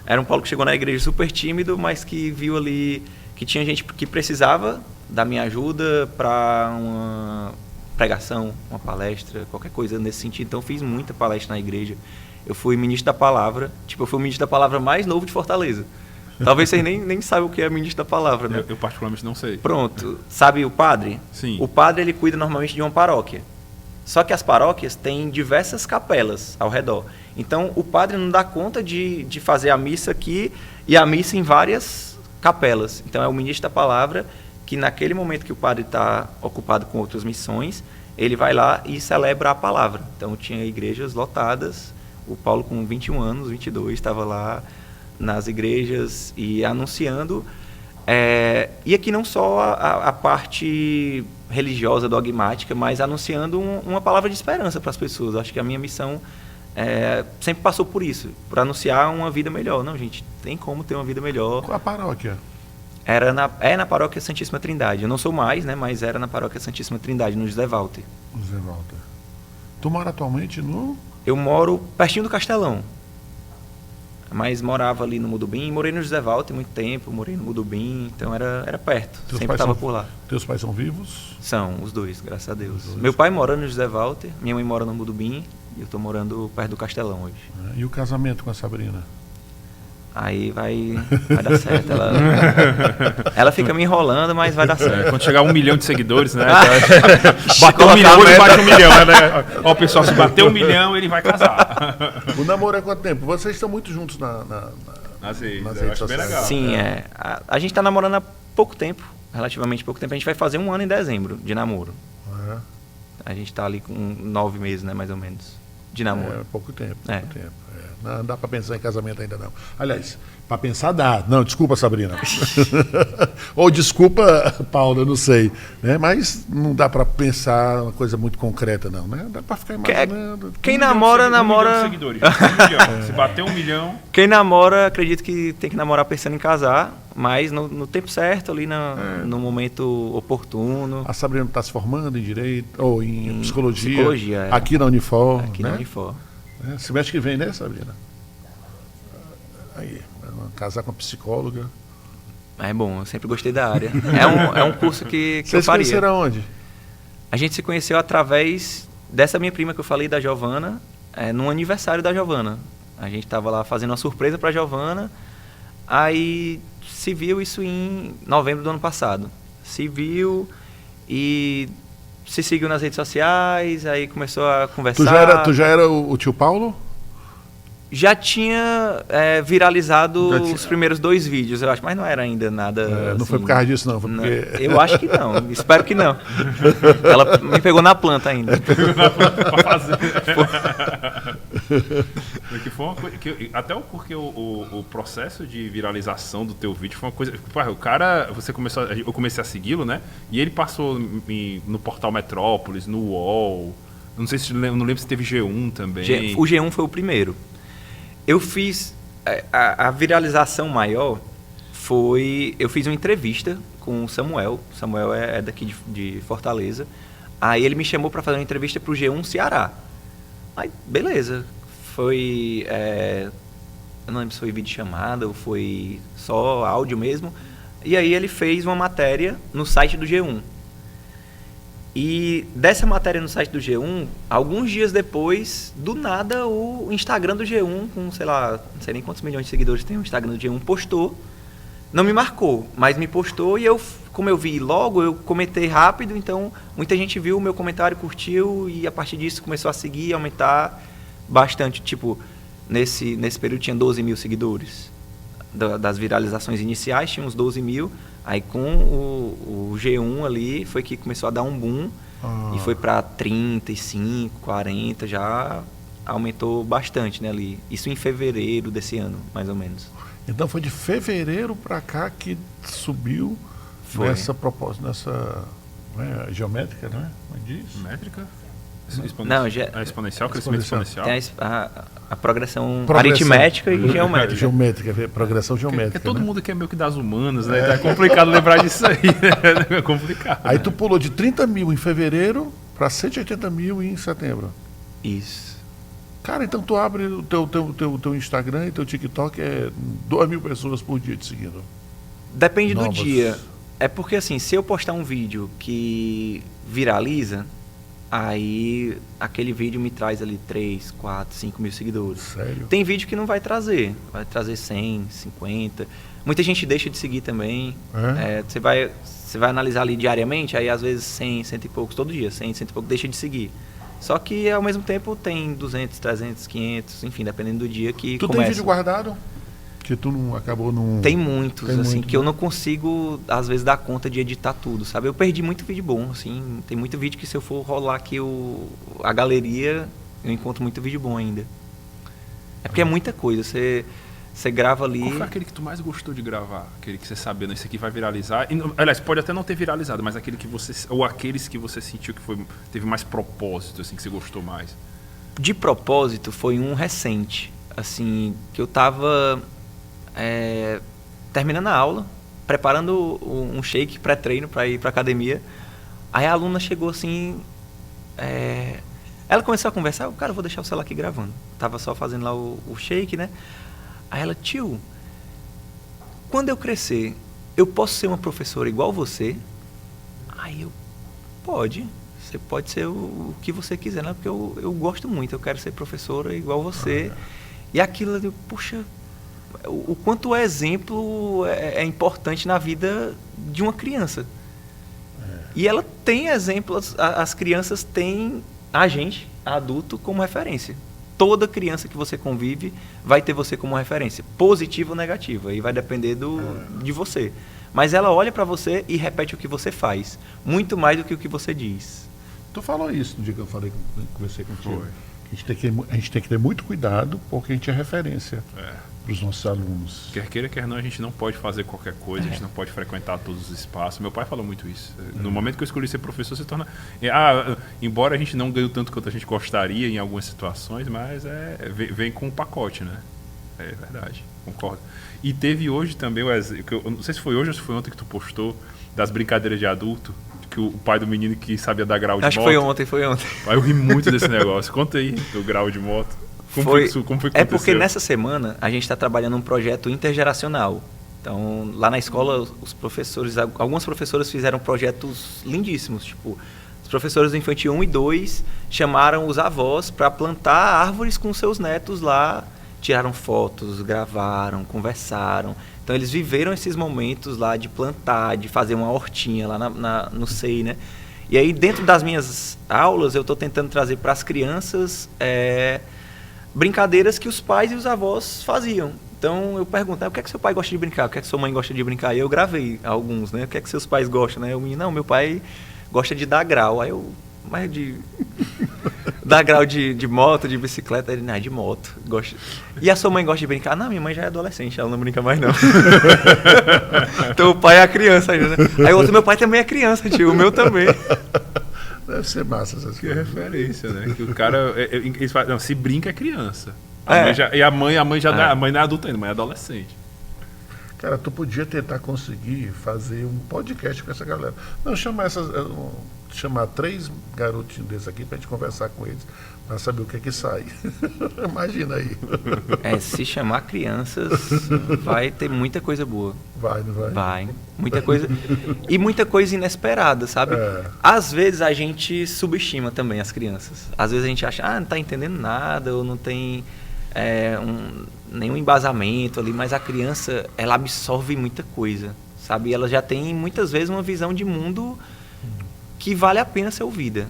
Era um Paulo que chegou na igreja super tímido, mas que viu ali que tinha gente que precisava da minha ajuda para uma pregação, uma palestra, qualquer coisa nesse sentido. Então eu fiz muita palestra na igreja. Eu fui ministro da palavra. Tipo, eu fui o ministro da palavra mais novo de Fortaleza. Talvez vocês nem saibam o que é ministro da palavra, né? Eu particularmente não sei. Pronto. Sabe o padre? Sim. O padre, ele cuida normalmente de uma paróquia. Só que as paróquias têm diversas capelas ao redor. Então, o padre não dá conta de fazer a missa aqui e a missa em várias capelas. Então, é o ministro da palavra que, naquele momento que o padre está ocupado com outras missões, ele vai lá e celebra a palavra. Então, tinha igrejas lotadas. O Paulo, com 21 anos, 22, estava lá nas igrejas e anunciando. E aqui não só a parte religiosa, dogmática, mas anunciando uma palavra de esperança para as pessoas. Acho que a minha missão sempre passou por isso, por anunciar uma vida melhor. Não, gente, tem como ter uma vida melhor. Qual a paróquia? É na paróquia Santíssima Trindade. Eu não sou mais, né, mas era na paróquia Santíssima Trindade, no José Walter. José Walter. Tu mora atualmente no... Eu moro pertinho do Castelão. Mas morava ali no Mudubim, morei no José Walter muito tempo, morei no Mudubim, então era perto, sempre estava por lá. Teus pais são vivos? São, os dois, graças a Deus. Meu pai mora no José Walter, minha mãe mora no Mudubim e eu estou morando perto do Castelão hoje. E o casamento com a Sabrina? Aí vai dar certo. Ela fica me enrolando, mas vai dar certo. Quando chegar 1 milhão de seguidores, né? Bater 1 milhão, ele bate 1 milhão, né? Ó, pessoal, se bater 1 milhão, ele vai casar. O namoro é quanto tempo? Vocês estão muito juntos nas redes redes eu acho sociais. bem legal. Sim, a gente está namorando há pouco tempo, relativamente pouco tempo. A gente vai fazer 1 ano em dezembro de namoro. A gente está ali com 9 meses, né, mais ou menos, de namoro. Pouco tempo. Não dá para pensar em casamento ainda não. Aliás, para pensar dá. Não, desculpa, Sabrina. Ou desculpa, Paulo, eu não sei. Né? Mas não dá para pensar uma coisa muito concreta, não. Né? Dá para ficar imaginando. Quem namora... 1 milhão de seguidores. 1 milhão. Se bater 1 milhão... Quem namora, acredito que tem que namorar pensando em casar, mas no tempo certo, ali no momento oportuno. A Sabrina está se formando em Direito, ou em Psicologia. Psicologia, aqui na Unifor. Aqui né? na Unifor. Semestre que vem, né, Sabrina? Aí, casar com a psicóloga. É bom, eu sempre gostei da área. É um curso que Vocês eu faria. se conheceram onde? A gente se conheceu através dessa minha prima que eu falei, da Giovana, no aniversário da Giovana. A gente estava lá fazendo uma surpresa para a Giovana, aí se viu isso em novembro do ano passado. Se viu e se seguiu nas redes sociais, aí começou a conversar. Tu já era o tio Paulo? Já tinha viralizado os primeiros 2 vídeos, eu acho, mas não era ainda nada. Não assim, foi por causa disso, não. Foi porque... Eu acho que não, espero que não. Ela me pegou na planta ainda. Pegou na planta pra fazer. Que foi uma coisa, até porque o processo de viralização do teu vídeo foi uma coisa. O cara, eu comecei a segui-lo, né? E ele passou no portal Metrópolis, no UOL. Não sei se não lembro se teve G1 também. O G1 foi o primeiro. Eu fiz a viralização maior foi, eu fiz uma entrevista com o Samuel. O Samuel é daqui de Fortaleza. Aí ele me chamou para fazer uma entrevista para o G1 Ceará. Aí, beleza. Foi, eu não lembro se foi vídeo chamada ou foi só áudio mesmo. E aí ele fez uma matéria no site do G1. E dessa matéria no site do G1, alguns dias depois, do nada, o Instagram do G1, com, sei lá, não sei nem quantos milhões de seguidores tem o Instagram do G1, postou. Não me marcou, mas me postou e eu, como eu vi logo, eu comentei rápido, então muita gente viu o meu comentário, curtiu e a partir disso começou a seguir e aumentar bastante. Tipo, nesse período tinha 12 mil seguidores. Das viralizações iniciais tinha uns 12 mil. Aí com o G1 ali foi que começou a dar um boom e foi para 35, 40, já aumentou bastante, né, ali. Isso em fevereiro desse ano, mais ou menos. Então foi de fevereiro para cá que subiu nessa proposta, nessa geométrica, não é? Como diz? Métrica? Não, exponencial, crescimento exponencial. Tem a progressão aritmética e geométrica. Geométrica, progressão geométrica. Todo mundo que é meio que das humanas, né? É complicado lembrar disso aí, né? É complicado. Aí tu pulou de 30 mil em fevereiro para 180 mil em setembro. Isso. Cara, então tu abre o teu Instagram e teu TikTok, 2 mil pessoas por dia te seguindo. Depende do dia. É porque assim, se eu postar um vídeo que viraliza, aí aquele vídeo me traz ali 3, 4, 5 mil seguidores. Sério? Tem vídeo que não vai trazer 100, 50. Muita gente deixa de seguir também. Você vai analisar ali diariamente, aí às vezes 100, 100 e poucos, todo dia, 100, 100 e poucos, deixa de seguir. Só que ao mesmo tempo tem 200, 300, 500, enfim, dependendo do dia que tu começa. Tem vídeo guardado? Que tu não acabou não... Tem muitos, tem assim, muito, que eu não consigo, às vezes, dar conta de editar tudo, sabe? Eu perdi muito vídeo bom, assim, tem muito vídeo que se eu for rolar aqui a galeria, eu encontro muito vídeo bom ainda. É porque é muita coisa, você grava ali... Qual foi aquele que tu mais gostou de gravar? Aquele que você sabia, não, esse aqui vai viralizar. Aliás, pode até não ter viralizado, mas aquele que você... Ou aqueles que você sentiu que teve mais propósito, assim, que você gostou mais. De propósito, foi um recente, assim, que eu tava terminando a aula, preparando um shake pré-treino para ir pra academia. Aí a aluna chegou assim... ela começou a conversar, cara, eu vou deixar o celular aqui gravando. Tava só fazendo lá o shake, né? Aí ela, tio, quando eu crescer, eu posso ser uma professora igual você? Aí eu, pode. Você pode ser o que você quiser, né? Porque eu gosto muito, eu quero ser professora igual você. E aquilo, eu, puxa, o quanto o exemplo é importante na vida de uma criança. E ela tem exemplos, as crianças têm a gente, adulto, como referência. Toda criança que você convive vai ter você como referência, positiva ou negativa, e vai depender de você. Mas ela olha para você e repete o que você faz, muito mais do que o que você diz. Tu falou isso no dia que eu conversei contigo. A gente tem que ter muito cuidado, porque a gente é referência para os nossos alunos. Quer queira, quer não, a gente não pode fazer qualquer coisa, a gente não pode frequentar todos os espaços. Meu pai falou muito isso. No momento que eu escolhi ser professor, se torna... embora a gente não ganhe tanto quanto a gente gostaria em algumas situações, mas vem com um pacote, né? É verdade, concordo. E teve hoje também, eu não sei se foi hoje ou se foi ontem que tu postou, das brincadeiras de adulto, que o pai do menino que sabia dar grau de moto. Acho que foi ontem. Aí eu ri muito desse negócio. Conta aí do grau de moto. Como foi que aconteceu? É porque nessa semana a gente está trabalhando um projeto intergeracional. Então, lá na escola, algumas professoras fizeram projetos lindíssimos. Tipo, os professores do Infantil 1 e 2 chamaram os avós para plantar árvores com seus netos lá, tiraram fotos, gravaram, conversaram. Então, eles viveram esses momentos lá de plantar, de fazer uma hortinha lá no SEI, né? E aí, dentro das minhas aulas, eu estou tentando trazer para as crianças brincadeiras que os pais e os avós faziam. Então, eu pergunto, o que é que seu pai gosta de brincar? O que é que sua mãe gosta de brincar? E eu gravei alguns, né? O que é que seus pais gostam, né? Meu pai gosta de dar grau. Aí eu, mas de... dar grau de moto, de bicicleta, ele, não, é de moto. Gosta. E a sua mãe gosta de brincar? Não, minha mãe já é adolescente, ela não brinca mais, não. Então o pai é a criança ainda, né? Aí o outro, meu pai também é criança, tio, o meu também. Deve ser massa essas coisas. Que referência, né? Que o cara, eles falam, não, se brinca é criança. A mãe não é adulta ainda, mas é adolescente. Cara, tu podia tentar conseguir fazer um podcast com essa galera. Não, chamar 3 garotinhos desses aqui pra gente conversar com eles, pra saber o que é que sai. Imagina aí. Se chamar crianças, vai ter muita coisa boa. Vai, não vai? Vai. Muita coisa. E muita coisa inesperada, sabe? Às vezes a gente subestima também as crianças. Às vezes a gente acha, não tá entendendo nada, ou não tem nenhum embasamento ali, mas a criança, ela absorve muita coisa, sabe? Ela já tem, muitas vezes, uma visão de mundo que vale a pena ser ouvida.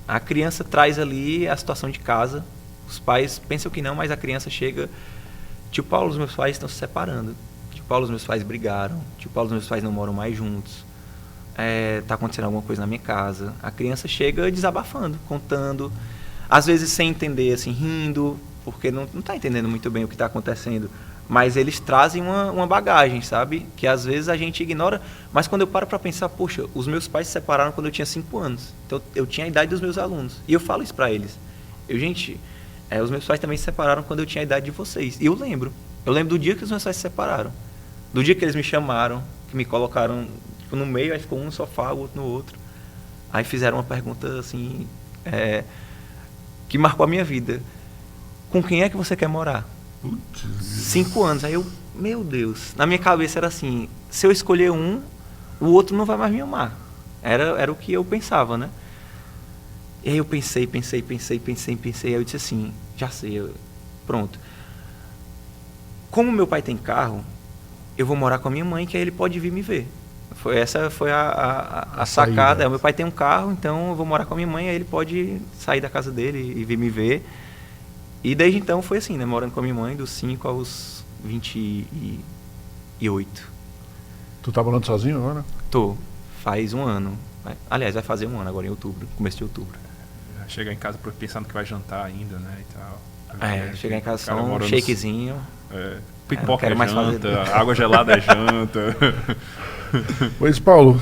A criança traz ali a situação de casa, os pais pensam que não, mas a criança chega, tio Paulo, os meus pais estão se separando, tio Paulo, os meus pais brigaram, tio Paulo, os meus pais não moram mais juntos, tá acontecendo alguma coisa na minha casa. A criança chega desabafando, contando, às vezes sem entender, assim, rindo, porque não está entendendo muito bem o que está acontecendo, mas eles trazem uma bagagem, sabe? Que às vezes a gente ignora, mas quando eu paro para pensar, poxa, os meus pais se separaram quando eu tinha 5 anos, então eu tinha a idade dos meus alunos, e eu falo isso para eles. Os meus pais também se separaram quando eu tinha a idade de vocês, e eu lembro do dia que os meus pais se separaram, do dia que eles me chamaram, que me colocaram tipo, no meio, aí ficou um no sofá, o outro no outro, aí fizeram uma pergunta assim, que marcou a minha vida. Com quem é que você quer morar? 5 anos. Aí eu, meu Deus, na minha cabeça era assim, se eu escolher um, o outro não vai mais me amar. Era o que eu pensava, né? E aí eu pensei. Aí eu disse assim, já sei, pronto. Como meu pai tem carro, eu vou morar com a minha mãe, que aí ele pode vir me ver. Essa foi a sacada. Meu pai tem um carro, então eu vou morar com a minha mãe, aí ele pode sair da casa dele e vir me ver. E desde então foi assim, né? Morando com a minha mãe dos 5 aos 28. Tu tá morando sozinho agora? Tô. Faz um ano. Aliás, vai fazer um ano agora em outubro, começo de outubro. Chegar em casa pensando que vai jantar ainda, né? E tal. Chegar em casa só um shakezinho. Pipoca é janta, água gelada é janta. Pois, Paulo,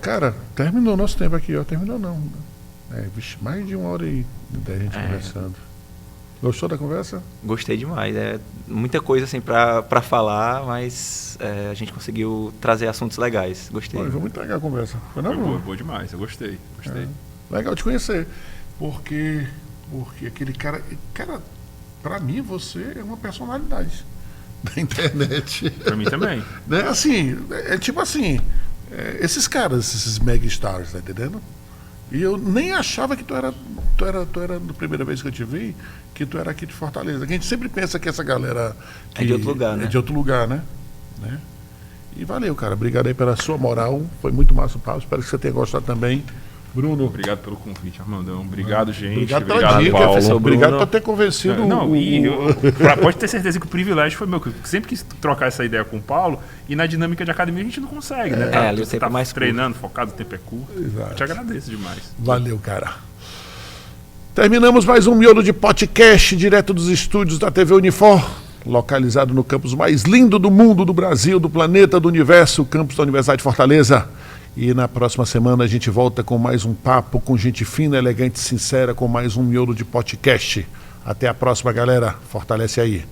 cara, terminou o nosso tempo aqui, ó. Terminou não. Vixe, mais de 1h10 a gente conversando. Gostou da conversa? Gostei demais. Muita coisa assim pra falar, mas a gente conseguiu trazer assuntos legais. Gostei. Foi muito legal a conversa. Foi boa demais, eu gostei. Legal te conhecer. Porque aquele cara, pra mim você é uma personalidade da internet. Pra mim também. Né? Assim, tipo assim, esses caras, esses megastars, tá entendendo? E eu nem achava que tu era na primeira vez que eu te vi, que tu era aqui de Fortaleza. A gente sempre pensa que essa galera é de outro lugar, né? É de outro lugar, né? E valeu, cara. Obrigado aí pela sua moral. Foi muito massa o papo. Espero que você tenha gostado também. Bruno. Obrigado pelo convite, Armandão. Obrigado, gente. Obrigado pela dica, Paulo. Obrigado por ter convencido. Pode ter certeza que o privilégio foi meu. Que eu sempre quis trocar essa ideia com o Paulo e na dinâmica de academia a gente não consegue, né? Você tá mais treinando, focado, o tempo é curto. Exato. Eu te agradeço demais. Valeu, cara. Terminamos mais um Miolo de Podcast, direto dos estúdios da TV Unifor, localizado no campus mais lindo do mundo, do Brasil, do planeta, do universo, o campus da Universidade de Fortaleza. E na próxima semana a gente volta com mais um papo com gente fina, elegante e sincera, com mais um Miolo de Podcast. Até a próxima, galera. Fortalece aí.